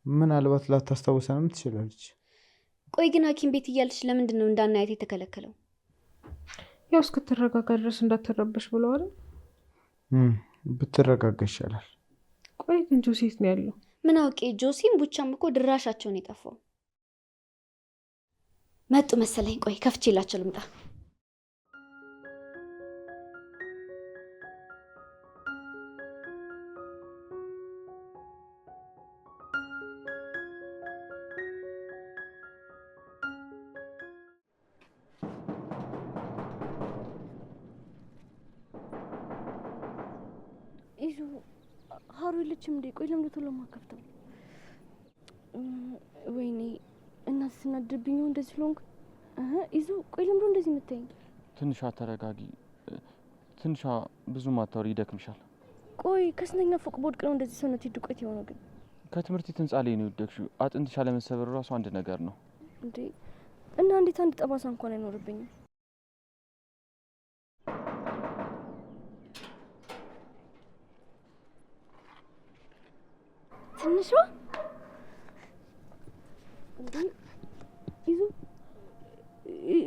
ምናልባት ላታስታውሰንም ትችላለች። ቆይ ግን ሐኪም ቤት እያለች ለምንድን ነው እንዳናያት የተከለከለው? ያው እስክትረጋጋ ድረስ እንዳትረበሽ ብለዋል። ብትረጋጋ ይሻላል። ቆይ ግን ጆሲ የት ነው ያለው? ምን አውቄ። ጆሲም ቡቻም እኮ ድራሻቸውን የጠፋው። መጡ መሰለኝ። ቆይ ከፍቼላቸው ልምጣ። ይዙ ሀሩ የለችም እንዴ? ቆይ ለምንድን ቶሎ የማከፍተው? ወይኔ እናት ስናድብኝ ነው እንደዚህ ስለሆንኩ። ይዙ ቆይ ለምንድን እንደዚህ የምታይኝ? ትንሿ ተረጋጊ። ትንሿ ብዙ ማታወሪ፣ ይደክምሻል። ቆይ ከስንተኛ ፎቅ በወድቅ ነው እንደዚህ ሰውነት ድቆት የሆነው? ግን ከትምህርት ህንጻ ላይ ነው የወደቅሽው። አጥንትሽ አለመሰበር ራሱ አንድ ነገር ነው እንዴ። እና እንዴት አንድ ጠባሳ እንኳን አይኖርብኝም? ትንሿ ይዙ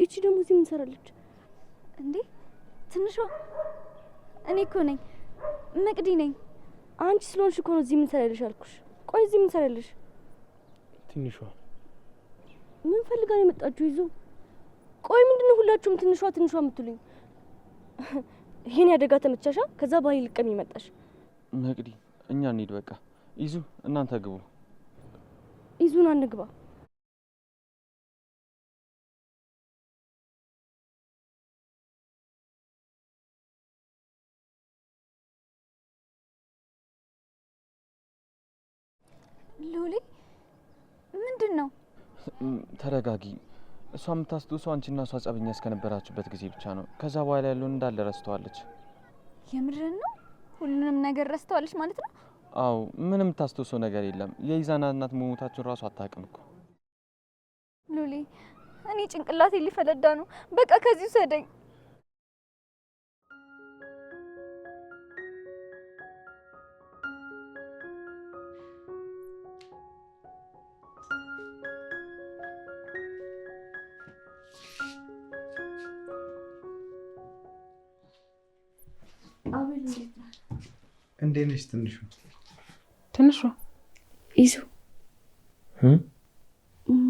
እቺ ደግሞ እዚህ ምን ሰራለች እንዴ? ትንሿ እኔ እኮ ነኝ፣ መቅዲ ነኝ። አንቺ ስለሆንሽ እኮ ነው እዚህ ምን ሰራለሽ አልኩሽ። ቆይ እዚህ ምን ሰራለሽ? ትንሿ ምን ፈልጋ ነው የመጣችሁ? ይዙ ቆይ ምንድነው ሁላችሁም ትንሿ ትንሿ የምትሉኝ? ይሄን ያደጋ ተመቻሻ? ከዛ ባይ ልቀም ይመጣሽ። መቅዲ እኛ እንሂድ በቃ። ይዙ እናንተ ግቡ። ይዙን አንግባ። ሉሊ ምንድን ነው? ተረጋጊ። እሷ የምታስታውሰው አንቺና እሷ ጸበኛ እስከነበራችሁበት ጊዜ ብቻ ነው። ከዛ በኋላ ያለውን እንዳለ ረስተዋለች። የምድርን ነው? ሁሉንም ነገር ረስተዋለች ማለት ነው? አዎ፣ ምንም የምታስታውሰው ነገር የለም። የይዛና እናት መሞታቸውን ራሱ አታውቅም እኮ። ሉሊ እኔ ጭንቅላቴ ሊፈለዳ ነው። በቃ ከዚህ ውሰደኝ። እንዴት ነሽ ትንሿ? ትንሿ ይዙ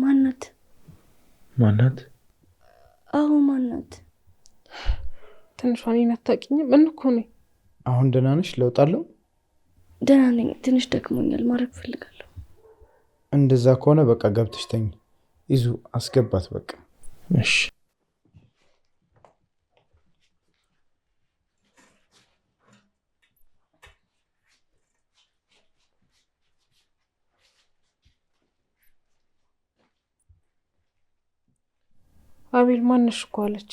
ማናት? ማናት? አዎ ማናት? ትንሿ እኔን አታውቂኝም? ምን እኮ ነኝ። አሁን ደህና ነሽ? ለውጥ አለው? ደህና ነኝ። ትንሽ ደክሞኛል፣ ማረፍ ፈልጋለሁ። እንደዛ ከሆነ በቃ ገብተሽ ተኝ። ይዙ አስገባት በቃ። እሺ አቤል ማነሽ እኮ አለች።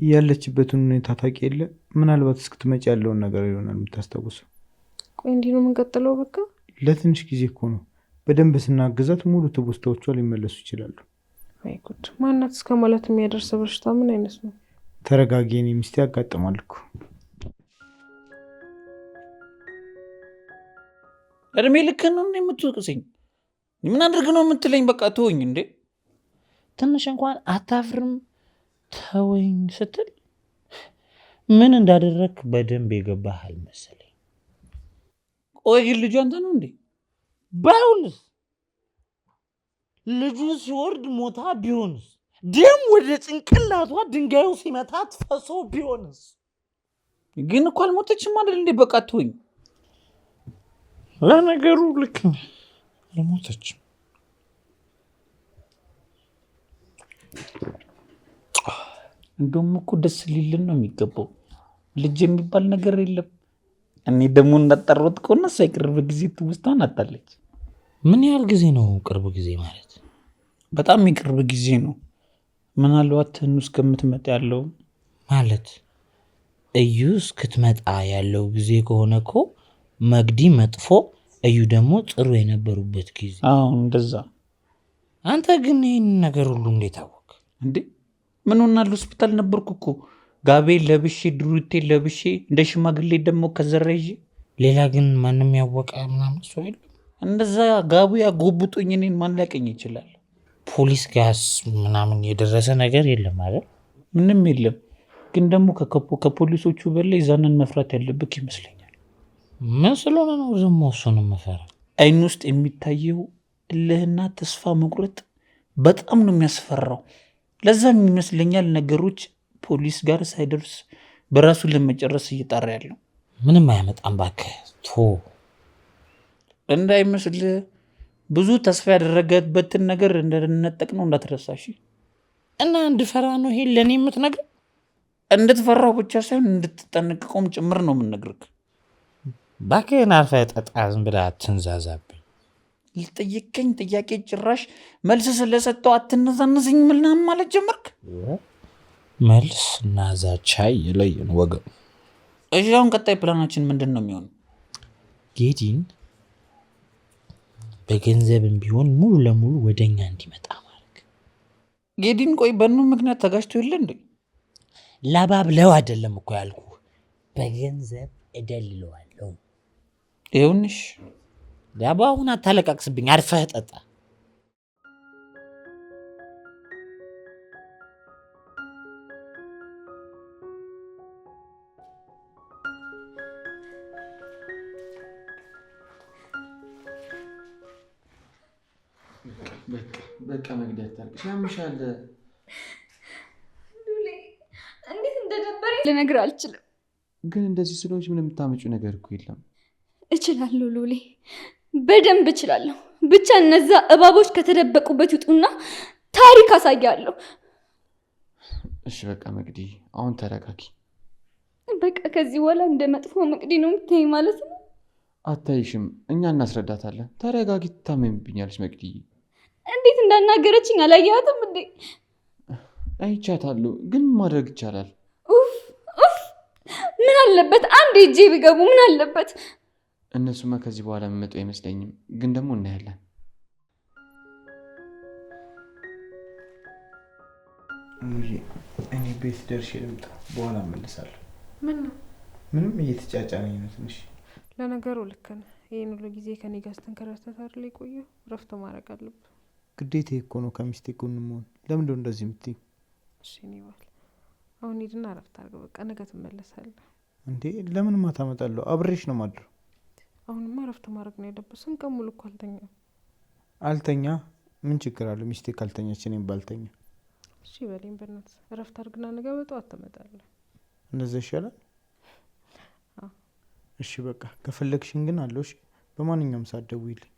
ያለችበትን ሁኔታ ታውቂ የለ? ምናልባት እስክትመጪ ያለውን ነገር ይሆናል የምታስታውሰው። ቆይ እንዲህ ነው የምንቀጥለው? በቃ ለትንሽ ጊዜ እኮ ነው። በደንብ ስናግዛት ሙሉ ትውስታዎቿ ሊመለሱ ይችላሉ። አይ ጉድ! ማናት እስከ ማለት የሚያደርስ በሽታ ምን አይነት ነው? ተረጋጊ፣ የኔ ሚስቴ ያጋጥማል እኮ። እድሜ ልክ ነው የምትወቅሰኝ? ምን አድርግ ነው የምትለኝ? በቃ ተወኝ እንዴ። ትንሽ እንኳን አታፍርም? ተወኝ ስትል ምን እንዳደረግ በደንብ የገባህ አልመሰለኝ። ቆይ ግን ልጁ አንተ ነው እንዴ? ባይሆንስ? ልጁ ሲወርድ ሞታ ቢሆንስ? ደም ወደ ጭንቅላቷ ድንጋዩ ሲመታት ፈሶ ቢሆንስ? ግን እኮ አልሞተችም አይደል እንዴ? በቃ ተወኝ። ለነገሩ ልክ ነህ፣ አልሞተችም። እንደውም እኮ ደስ ሊልን ነው የሚገባው። ልጅ የሚባል ነገር የለም። እኔ ደግሞ እንዳጠራሁት ከሆነ እሷ የቅርብ ጊዜ ትውስታን አጣለች። ምን ያህል ጊዜ ነው ቅርብ ጊዜ ማለት? በጣም የቅርብ ጊዜ ነው። ምናልባት ትንሽ እስከምትመጣ ያለው ማለት እዩ እስክትመጣ ያለው ጊዜ ከሆነ እኮ መግዲ መጥፎ፣ እዩ ደግሞ ጥሩ የነበሩበት ጊዜ። አዎ እንደዛ። አንተ ግን ይህን ነገር ሁሉ እንዴት አወቅ እንዴ? ምን ሆናል? ሆስፒታል ነበርኩ እኮ ጋቤ ለብሼ ድሩቴ ለብሼ እንደ ሽማግሌ ደግሞ ከዘራ ይዤ። ሌላ ግን ማንም ያወቀ ምናምን ሰው የለም? እንደዛ ጋቡ ያጎብጡኝ እኔን ማን ሊያቀኝ ይችላል? ፖሊስ ጋስ ምናምን የደረሰ ነገር የለም አይደል? ምንም የለም። ግን ደግሞ ከፖሊሶቹ በላይ ዛንን መፍራት ያለብክ ይመስለኛል። ምን ስለሆነ ነው ዝም እሱን መፈራ? አይን ውስጥ የሚታየው እልህና ተስፋ መቁረጥ በጣም ነው የሚያስፈራው። ለዛም ይመስለኛል ነገሮች ፖሊስ ጋር ሳይደርስ በራሱ ለመጨረስ እየጣራ ያለው። ምንም አያመጣም እባክህ ቶ እንዳይመስል ብዙ ተስፋ ያደረገበትን ነገር እንደነጠቅ ነው እንዳትረሳሽ። እና እንድፈራ ነው ይሄ ለእኔ የምትነግር? እንድትፈራው ብቻ ሳይሆን እንድትጠነቅቀውም ጭምር ነው የምንነግርክ። እባክህን አርፈህ ጠጣ፣ ዝም ብለህ አትንዛዛብኝ። ልጠይቀኝ ጥያቄ ጭራሽ መልስ ስለሰጠው አትነዛነዝኝ ምናምን ማለት ጀመርክ። መልስ እና ዛቻ የለየን ወገን። እሺ አሁን ቀጣይ ፕላናችን ምንድን ነው የሚሆነው? ጌዲን በገንዘብም ቢሆን ሙሉ ለሙሉ ወደኛ እንዲመጣ ማድረግ። ጌዲን ቆይ በኑ ምክንያት ተጋጭቶ የለ እንዴ? ላባብለው አይደለም እኮ ያልኩ፣ በገንዘብ እደልለዋለሁ። ይኸውንሽ ዳቦ አሁን አታለቃቅስብኝ፣ አርፈህ ጠጣ። በቃ መግደል ታርቅሽ ያምሻል። እንዴት እንደደበረኝ ልነግርህ አልችልም። ግን እንደዚህ ስለሆንሽ ምን የምታመጪው ነገር እኮ የለም። እችላለሁ ሉሌ፣ በደንብ እችላለሁ። ብቻ እነዛ እባቦች ከተደበቁበት ይውጡና ታሪክ አሳያለሁ። እሺ በቃ መግዲ አሁን ተረጋጊ። በቃ ከዚህ በኋላ እንደ መጥፎ መቅዲ ነው የምትይኝ ማለት ነው? አታይሽም? እኛ እናስረዳታለን። ተረጋጊ። ትታመምብኛለች መግዲ። እንዴት እንዳናገረችኝ አላየሃትም እንዴ? አይቻታለሁ፣ ግን ማድረግ ይቻላል። ኡፍ ምን አለበት አንድ እጄ ቢገቡ ምን አለበት? እነሱማ ከዚህ በኋላ የሚመጡ አይመስለኝም፣ ግን ደግሞ እናያለን። እኔ ቤት ደርሼ ልምጣ፣ በኋላ እመልሳለሁ። ምን ነው? ምንም እየተጫጫነኝ ነው ትንሽ። ለነገሩ ልክ ነህ። ይህን ሁሉ ጊዜ ከኔ ጋር ስትንከራተት አይደል የቆየው? እረፍት ማድረግ አለብህ። ግዴታዬ እኮ ነው ከሚስቴ ጎን መሆን። ለምንድን ነው እንደዚህ የምትይኝ? እሺ እኔ ባል አሁን ሂድና እረፍት አድርገው። በቃ ነገ ትመለሳለህ። እንዴ ለምን ማታ እመጣለሁ? አብሬሽ ነው ማድረው። አሁንማ እረፍት ማድረግ ነው ያለብህ። ስንት ቀን ሙሉ እኮ አልተኛም። አልተኛ ምን ችግር አለው? ሚስቴ ካልተኛች እኔም ባልተኛ። እሺ በለኝ በእናትህ። እረፍት አድርግና ነገ በጠዋት ትመጣለህ። እንደዛ ይሻላል? እሺ በቃ ከፈለግሽኝ ግን አለው። እሺ በማንኛውም ሰዓት ደውይልኝ።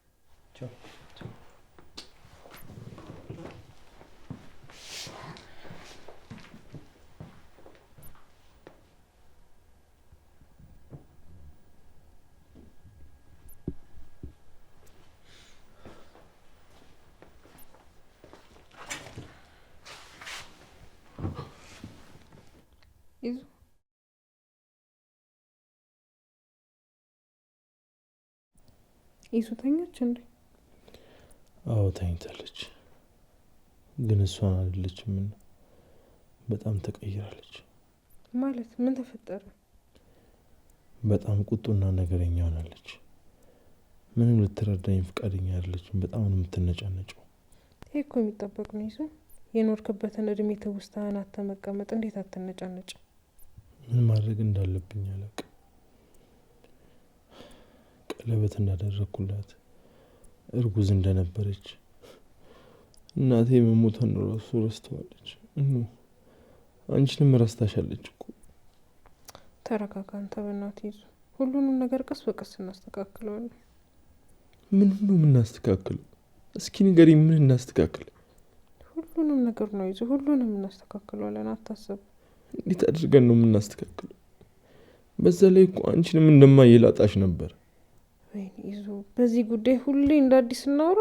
ቻው። ይዙ ይዙ ተኛች እንዴ? አዎ ተኝታለች። ግን እሷን አይደለችም። ምን በጣም ተቀይራለች። ማለት ምን ተፈጠረ? በጣም ቁጡና ነገረኛ ሆናለች። ምንም ልትረዳኝ ፈቃደኛ አይደለችም። በጣም ነው የምትነጫነጨው። ይሄ እኮ የሚጠበቅ ነው። ይዙ የኖርክበትን እድሜ ትውስታህን አተመቀመጥ እንዴት አትነጫነጭ? ምን ማድረግ እንዳለብኝ አላውቅም። ቀለበት እንዳደረኩላት፣ እርጉዝ እንደነበረች፣ እናቴ መሞቷን ራሱ ረስተዋለች። አንቺንም ረስታሻለች እኮ። ተረጋጋ አንተ በእናትህ ይዙ። ሁሉንም ነገር ቀስ በቀስ እናስተካክለዋለን። ምን ሁሉ የምናስተካክለው? እስኪ ንገሪኝ፣ ምን እናስተካክል? ሁሉንም ነገር ነው ይዙ፣ ሁሉንም እናስተካክለዋለን፣ አታስብ። እንዴት አድርገን ነው የምናስተካክለው? በዛ ላይ እኮ አንቺንም እንደማይላጣሽ ነበር። ወይኔ ይዙ፣ በዚህ ጉዳይ ሁሌ እንደ አዲስ እናውራ።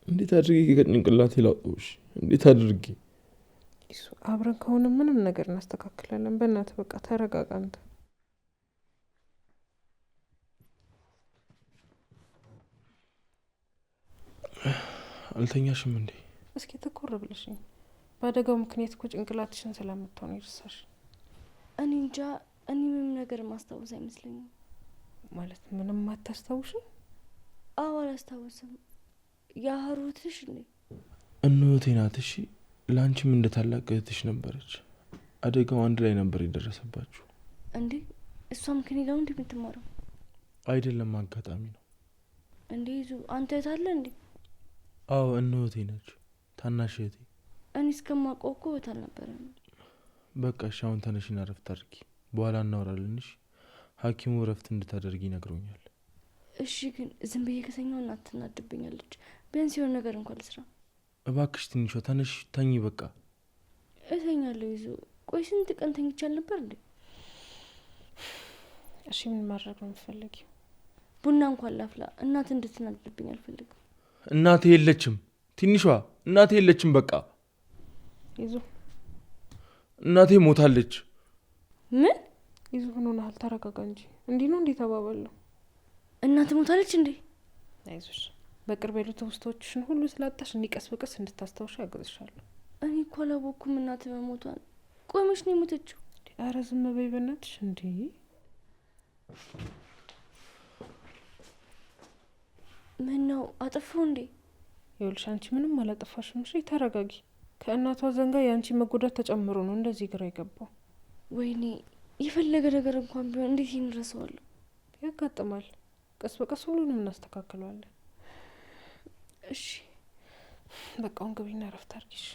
እንዴት አድርጌ ከጭንቅላቴ ላውጣውሽ? እንዴት አድርጌ? ይዙ፣ አብረን ከሆነ ምንም ነገር እናስተካክላለን። በእናትህ በቃ ተረጋጋ አንተ። አልተኛሽም እንዴ? እስኪ ትኩር ብለሽኝ። በአደጋው ምክንያት እኮ ጭንቅላትሽን ስለምትሆን ይርሳሽ። እኔ እንጃ፣ እኔ ምንም ነገር ማስታወስ አይመስለኝም። ማለት ምንም አታስታውሽም? አዎ አላስታውስም። ያህሩትሽ እንዴ? እህቴ ናት። እሺ፣ ለአንቺም እንደ ታላቅ እህትሽ ነበረች። አደጋው አንድ ላይ ነበር የደረሰባችሁ። እንዴ እሷም ከኔ ጋር እንዴ የምትማረው? አይደለም፣ አጋጣሚ ነው። እንዴ ይዙ፣ አንተ እህት አለ እንዴ? አዎ እህቴ ነች፣ ታናሽ እህቴ። እኔ እስከማውቀው እኮ እህት አልነበረም። በቃ እሺ፣ አሁን ተነሽና እረፍት አድርጊ፣ በኋላ እናወራለን። እሺ፣ ሐኪሙ እረፍት እንድታደርጊ ነግሮኛል። እሺ፣ ግን ዝም ብዬ ከተኛው እናት ትናድብኛለች። ቢያንስ የሆነ ነገር እንኳን ልስራ። እባክሽ ትንሿ ተነሽ፣ ተኚ። በቃ እተኛለሁ ይዙ። ቆይ ስንት ቀን ተኝቻል ነበር እንዴ? እሺ፣ ምን ማድረግ ነው የምትፈልጊው? ቡና እንኳን ላፍላ። እናት እንድትናድብኝ አልፈልግም። እናቴ የለችም፣ ትንሿ እናቴ የለችም። በቃ ይዙ፣ እናቴ ሞታለች። ምን ይዙ? ሆኖናል። ተረጋጋ እንጂ። እንዲህ ነው እንዴ ተባባለው? እናት ሞታለች እንዴ? አይዞሽ፣ በቅርብ ያሉ ትውስታዎችሽን ሁሉ ስላጣሽ እኔ ቀስ በቀስ እንድታስታውሽ ያግዝሻለሁ። እኔ እኮ አላወኩም እናት መሞቷን። ቆይ መች ነው የሞተችው? ኧረ ዝም በይ በእናትሽ። እንዴ ምን ነው አጠፋው እንዴ? ይኸውልሽ አንቺ ምንም አላጠፋሽም። እሺ ተረጋጊ። ከእናቷ ዘንጋ የአንቺ መጎዳት ተጨምሮ ነው እንደዚህ ግራ የገባው። ወይኔ የፈለገ ነገር እንኳን ቢሆን እንዴት ይንረሳዋለሁ? ያጋጥማል። ቀስ በቀስ ሁሉንም እናስተካክለዋለን። እሺ በቃ አሁን ግቢና እረፍት አድርጊሽ።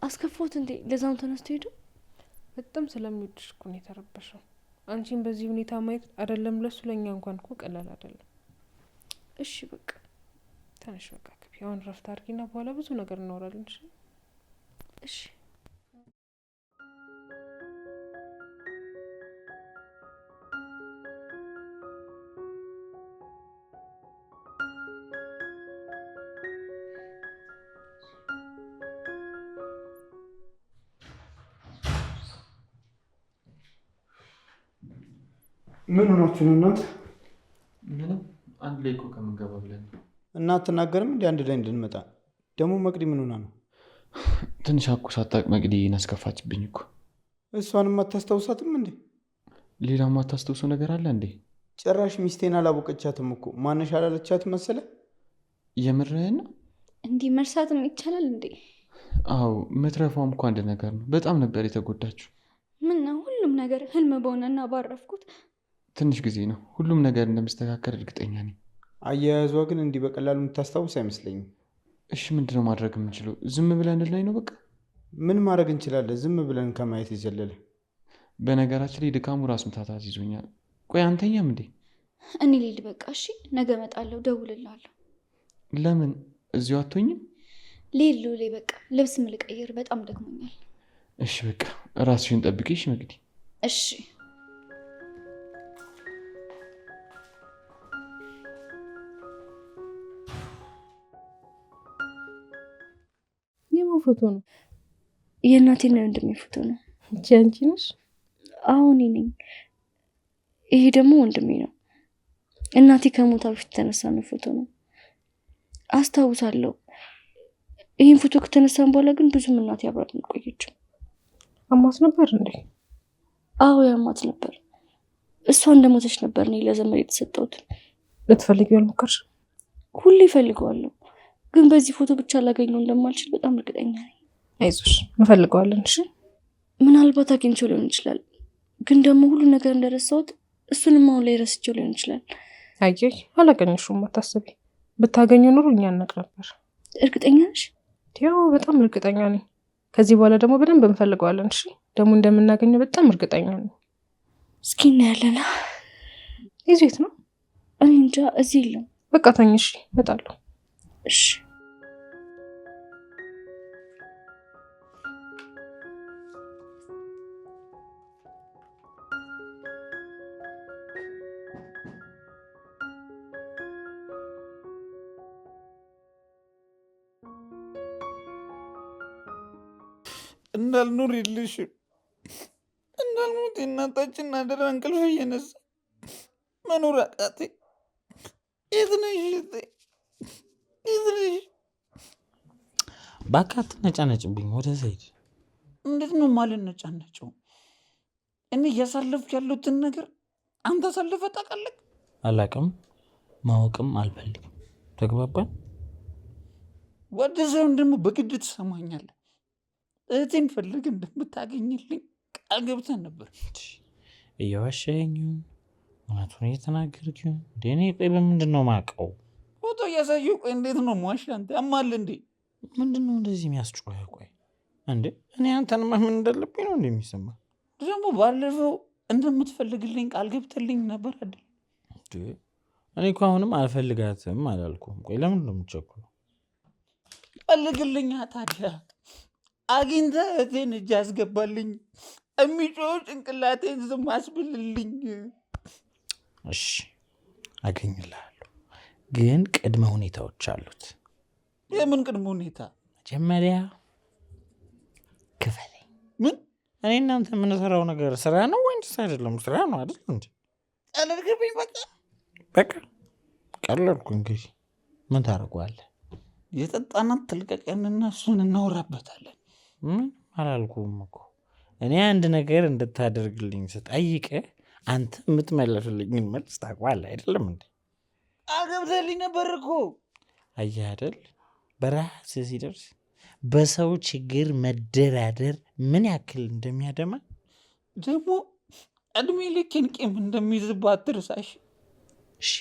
አስከፋሁት እንዴ? ለዛም ተነስቶ ሄዱ። በጣም ስለሚወድሽ እኮ ነው የተረበሸው። አንቺን በዚህ ሁኔታ ማየት አይደለም ለሱ ለእኛ እንኳን እኮ ቀላል አይደለም። እሺ በቃ ተነሽ፣ በቃ ግቢ። አሁን እረፍት አድርጊና በኋላ ብዙ ነገር እናወራለን። እሺ እሺ። ምን ሆናችሁ ነው እናንተ? ምንም፣ አንድ ላይ እኮ ከምንገባ ብለን ነው። እና አትናገርም እንዲ አንድ ላይ እንድንመጣ? ደግሞ መቅዲ ምን ሆና ነው? ትንሽ አኩ ሳታቅ መቅዲ እናስከፋችብኝ እኮ። እሷንም አታስታውሳትም እንዴ? ሌላ ማታስታውሰው ነገር አለ እንዴ? ጭራሽ ሚስቴን አላወቀቻትም እኮ። ማነሽ አላለቻት መሰለ? የምርህን ነው? እንዲህ መርሳትም ይቻላል እንዴ? አዎ፣ መትረፏም እኮ አንድ ነገር ነው። በጣም ነበር የተጎዳችው። ምን ነው ሁሉም ነገር ህልም በሆነና ባረፍኩት። ትንሽ ጊዜ ነው፣ ሁሉም ነገር እንደሚስተካከል እርግጠኛ ነኝ። አያያዟ ግን እንዲህ በቀላሉ የምታስታውስ አይመስለኝም። እሺ ምንድነው ማድረግ የምንችለው? ዝም ብለን ላይ ነው በቃ። ምን ማድረግ እንችላለን? ዝም ብለን ከማየት የዘለለ። በነገራችን ላይ ድካሙ ራስ ምታታት ይዞኛል። ቆይ አንተኛም እንዴ? እኔ ልሂድ በቃ። እሺ ነገ እመጣለሁ፣ ደውልልሃለሁ። ለምን እዚሁ አትሆኝም? ሌሉ ላይ በቃ ልብስ ምልቀይር፣ በጣም ደክሞኛል። እሺ በቃ ራስሽን ጠብቂሽ መቅዲ። እሺ የማን ፎቶ ነው? የእናቴና የወንድሜ ፎቶ ነው። እንጂ አንቺ ነሽ? አሁን ነኝ። ይሄ ደግሞ ወንድሜ ነው። እናቴ ከሞታ በፊት የተነሳ ነው ፎቶ ነው። አስታውሳለሁ። ይህን ፎቶ ከተነሳን በኋላ ግን ብዙም እናቴ አብራት ቆየችው። አማት ነበር እንዴ? አዎ ያማት ነበር። እሷ እንደሞተች ነበር እኔ ለዘመድ የተሰጠሁት። ልትፈልጊው አልሞከርሽም? ሁሌ እፈልገዋለሁ፣ ግን በዚህ ፎቶ ብቻ ላገኘው እንደማልችል በጣም እርግጠኛ ነኝ። አይዞሽ እንፈልገዋለን። እሺ ምናልባት አግኝቼው ሊሆን ይችላል፣ ግን ደግሞ ሁሉ ነገር እንደረሳሁት እሱንም አሁን ላይ ረስቼው ሊሆን ይችላል። አየይ አላገኘሽውም፣ አታስቢ። ብታገኙ ኑሮ እኛ እናቅ ነበር። እርግጠኛ ነሽ? ያው በጣም እርግጠኛ ነኝ። ከዚህ በኋላ ደግሞ በደንብ እንፈልገዋለን። እሺ ደግሞ እንደምናገኘው በጣም እርግጠኛ ነኝ። እስኪ እናያለን። ይዙ የት ነው? እኔ እንጃ፣ እዚህ የለም። በቃ ተኝ። እሺ እመጣለሁ። እሺ እንዳልኖር የለሽም እንዳልሞት የእናታችን አደራ እንቅልፍ እየነሳ መኖር አቃቴ። የት ነሽ? የት ነሽ? እባክህ አትነጫነጭብኝ። ወደዛ ሂድ። እንዴት ነው የማልነጫነጨው? እኔ እያሳለፍኩ ያሉትን ነገር አንተ አሳልፈህ ታውቃለህ? አላውቅም፣ ማወቅም አልፈልግም። ተግባባን? ወደ ሳይሆን ደግሞ በግድ ትሰማኛለህ። እህቴን ፈልግ እንደምታገኝልኝ ቃል ገብተን ነበር። እየዋሸኸኝ እውነቱን እየተናገርክ እንደ እኔ ቆይ በምንድን ነው የማውቀው? ፎቶ እያሳየሁ ቆይ እንዴት ነው የምዋሽ? አንተ ያማል እንዴ? ምንድን ነው እንደዚህ የሚያስጮህ? ቆይ እንዴ እኔ አንተን ማመን እንዳለብኝ ነው እንደሚሰማ ደግሞ ባለፈው እንደምትፈልግልኝ ቃል ገብተልኝ ነበር አይደል? እኔ እኮ አሁንም አልፈልጋትም አላልኩም። ቆይ ለምን ነው የምትቸኩለው? ፈልግልኛ ታዲያ አግኝተህ እህቴን እጅ አስገባልኝ። የሚጮህ ጭንቅላቴን ዝም አስብልልኝ። እሺ አገኝልሃለሁ፣ ግን ቅድመ ሁኔታዎች አሉት። የምን ቅድመ ሁኔታ? መጀመሪያ ክፈለኝ። ምን? እኔ እናንተ የምንሰራው ነገር ስራ ነው ወይስ አይደለም? ስራ ነው አይደል? እንዴ አለርግብኝ። በቃ ቀለልኩ። እንግዲህ ምን ታደርገዋለህ? የጠጣናት ትልቀቀንና እሱን እናወራበታለን። ምን አላልኩም እኮ እኔ አንድ ነገር እንድታደርግልኝ ስጠይቅህ አንተ የምትመለስልኝን መልስ ታውቀዋለህ አይደለም እንዴ? አገብተልኝ ነበር እኮ። አየህ አይደል በራስህ ሲደርስ በሰው ችግር መደራደር ምን ያክል እንደሚያደማ። ደግሞ እድሜ ልኬን ቂም እንደሚይዝባት አትርሳሽ። እሺ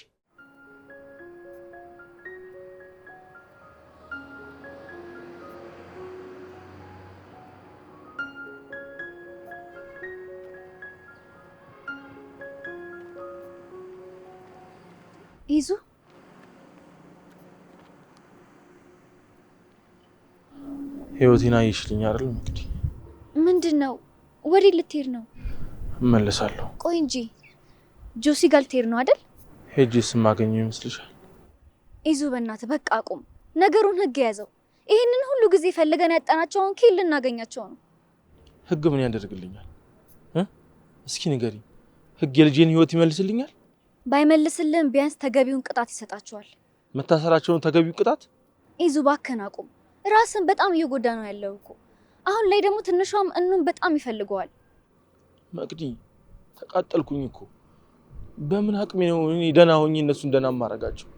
ይዙ ህይወቴን አየሽልኝ አይደል? እንግዲህ ምንድን ነው? ወዴት ልትሄድ ነው? እመለሳለሁ። ቆይ እንጂ ጆሲ ጋር ልትሄድ ነው አይደል? ሄጄስ የማገኘው ይመስልሻል? ይዙ በእናትህ በቃ አቁም። ነገሩን ህግ ያዘው። ይህንን ሁሉ ጊዜ ፈልገን ያጣናቸውን ኪል ልናገኛቸው ነው። ህግ ምን ያደርግልኛል? እስኪ ንገሪኝ። ህግ የልጄን ህይወት ይመልስልኛል? ባይመልስልህም ቢያንስ ተገቢውን ቅጣት ይሰጣቸዋል። መታሰራቸውን ተገቢው ቅጣት? ይዙ እባክህን አቁም። ራስን በጣም እየጎዳ ነው ያለው እኮ። አሁን ላይ ደግሞ ትንሿም እኑን በጣም ይፈልገዋል። መቅዲ ተቃጠልኩኝ እኮ። በምን አቅሜ ነው እኔ ደህና ሆኜ እነሱን ደህና ማረጋቸው?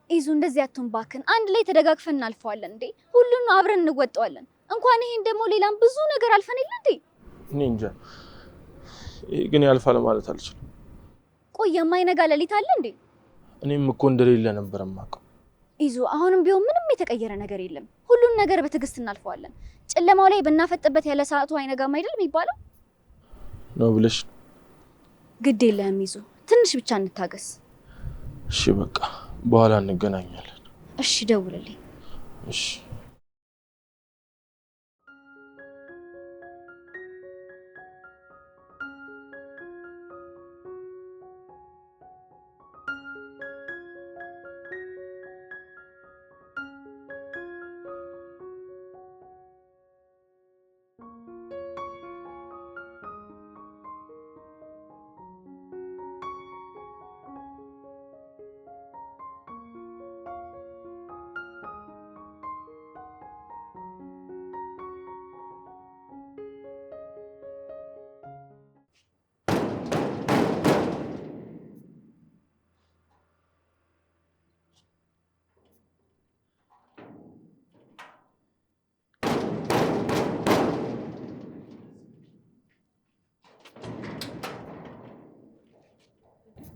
ይዙ እንደዚህ አትሁን እባክህን። አንድ ላይ ተደጋግፈን እናልፈዋለን እንዴ። ሁሉን አብረን እንወጣዋለን። እንኳን ይሄን ደግሞ ሌላም ብዙ ነገር አልፈን የለ እንዴ? እኔ እንጃ። ይሄ ግን ያልፋል ማለት አልችልም። ቆይ የማይነጋ ሌሊት አለ እንዴ? እኔም እኮ እንደሌለ ነበር የማውቀው። ይዙ አሁንም ቢሆን ምንም የተቀየረ ነገር የለም። ሁሉን ነገር በትዕግስት እናልፈዋለን። ጨለማው ላይ ብናፈጥበት ያለ ሰዓቱ አይነጋም አይደል የሚባለው? ነው ብለሽ? ግድ የለህም ይዙ፣ ትንሽ ብቻ እንታገስ። እሺ በቃ በኋላ እንገናኛለን። እሺ ደውልልኝ። እሺ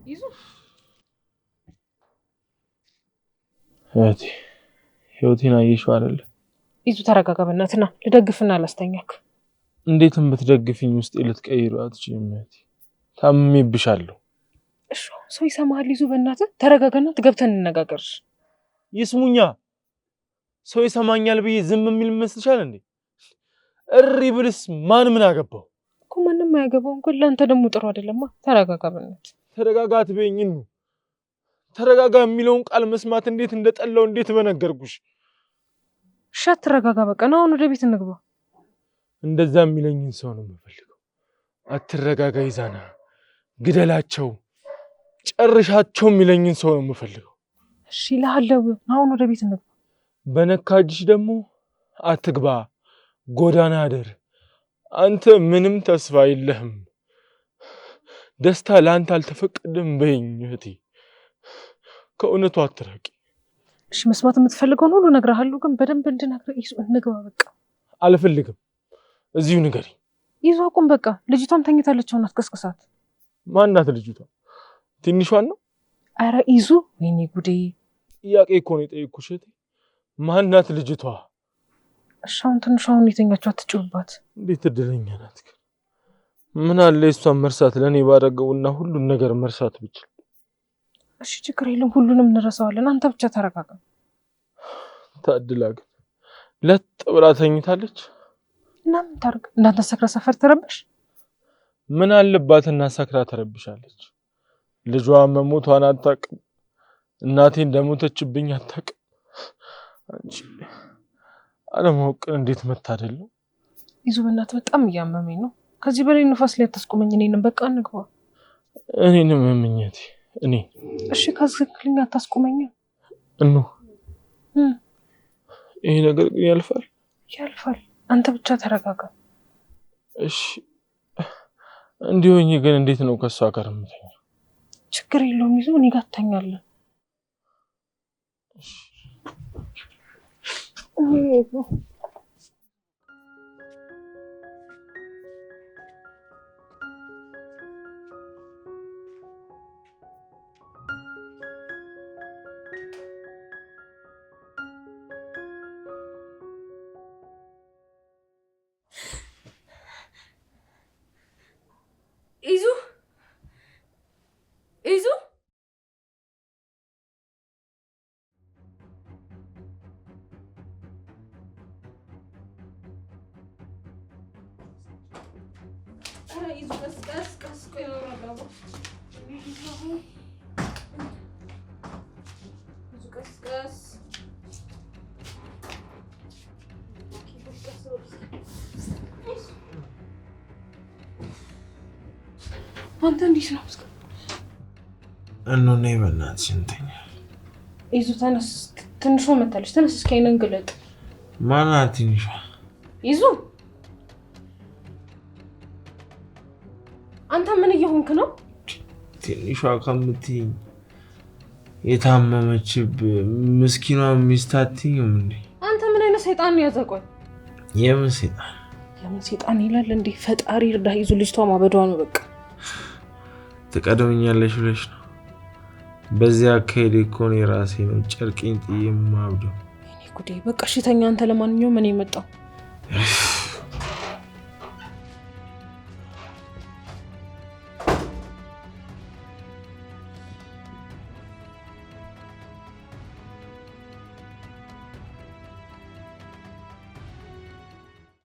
ይዙ እህቴ ህይወቴን አየሽው አይደል? ይዙ ተረጋጋ በእናትና ልደግፍና አላስተኛክ። እንዴትም ብትደግፊኝ ውስጥ ልትቀይሩ አትችይም እህቴ። ታምሜብሻለሁ። እሺ ሰው ይሰማሃል። ይዙ በእናትህ ተረጋጋና ትገብተን እንነጋገር። ይስሙኛ። ሰው ይሰማኛል ብዬ ዝም የሚል መስልሻል እንዴ? እሪ ብልስ ማን ምን አገባው እኮ? ማንም አያገባው። እንኳን ለአንተ ደግሞ ጥሩ አይደለማ። ተረጋጋ በእናትህ። ተረጋጋት በይኝ ነው። ተረጋጋ የሚለውን ቃል መስማት እንዴት እንደጠላው እንዴት በነገርኩሽ። እሺ አትረጋጋ በቃ ና አሁን ወደ ቤት እንግባ። እንደዛ የሚለኝን ሰው ነው የምፈልገው። አትረጋጋ ይዛና ግደላቸው ጨርሻቸው የሚለኝን ሰው ነው የምፈልገው። እሺ እልሃለሁ አሁን ወደ ቤት እንግባ። በነካጅሽ ደግሞ አትግባ፣ ጎዳና አደር። አንተ ምንም ተስፋ የለህም። ደስታ ለአንተ አልተፈቀደም በይኝ እህቴ። ከእውነቱ አትራቂ። እሺ መስማት የምትፈልገውን ሁሉ እነግርሃለሁ፣ ግን በደንብ እንድነግርህ ይዙ እንግባ በቃ። አልፈልግም። እዚሁ ንገሪ። ይዙ አቁም በቃ። ልጅቷም ተኝታለች፣ አሁን አትቀስቅሳት። ማናት ልጅቷ? ትንሿን ነው? አረ ይዙ ወይኔ ጉዴ። ጥያቄ እኮ ነው የጠየኩሽ እህቴ። ማናት ልጅቷ? እሺ አሁን ትንሿን የተኛችው አትጭውባት። እንዴት እድለኛ ናት ግን። ምን አለ እሷን መርሳት ለኔ ባደረገውና ሁሉን ነገር መርሳት ብቻ። እሺ ችግር የለም ሁሉንም እንረሳዋለን። አንተ ብቻ ተረጋጋ። ታድላ ግን ለጥ ብላ ተኝታለች። እና ምን ታርግ? እንዳንተ ሰክራ ሰፈር ተረብሽ። ምን አለባትና ሰክራ ተረብሻለች? ልጇ መሞቷን አታውቅም። እናቴ እንደሞተችብኝ አታውቅም። አንቺ አለማወቅን እንዴት መታደል ነው። ይዙ በእናትህ በጣም እያመመኝ ነው። ከዚህ በላይ ንፋስ ላይ አታስቆመኝ። እኔንም በቃ እንግባ። እኔንም እምኘቴ እኔ እሺ ከዝክልኛ አታስቆመኝ። እኑ ይሄ ነገር ግን ያልፋል ያልፋል። አንተ ብቻ ተረጋጋ። እሺ እንዲሆኝ ግን እንዴት ነው ከሷ ጋር የምተኛው? ችግር የለውም ይዙ እኔ ጋር ትተኛለህ። ይዙ ይዙ ይዙ ቀስ ቆይ ነው ያለው። ይዙ ቀስ አንተ እንዴት ነው? እኑኔ በእናትሽ እንተኛ። ይዙ ተነስ። ትንሿ መታለች። ተነስ እስኪ አይነን ግለጥ። ማናት ትንሿ? ይዙ አንተ ምን እየሆንክ ነው? ትንሿ ከምትይኝ የታመመችብ ምስኪኗ ሚስት አትይኝም እንዴ? አንተ ምን አይነት ሰይጣን ነው ያዘቆይ? የምን ሰይጣን? የምን ሰይጣን ይላል እንዴ? ፈጣሪ እርዳ። ይዙ ልጅቷ ማበዷ ነው በቃ። ትቀደምኛለሽ ብለሽ ነው? በዚያ አካሄድ እኮ ነው የራሴ ነው ጨርቄን ጥዬ የማብደው። እኔ ጉዴ። በቃ እሺ ተኛ አንተ። ለማንኛውም እኔ መጣሁ።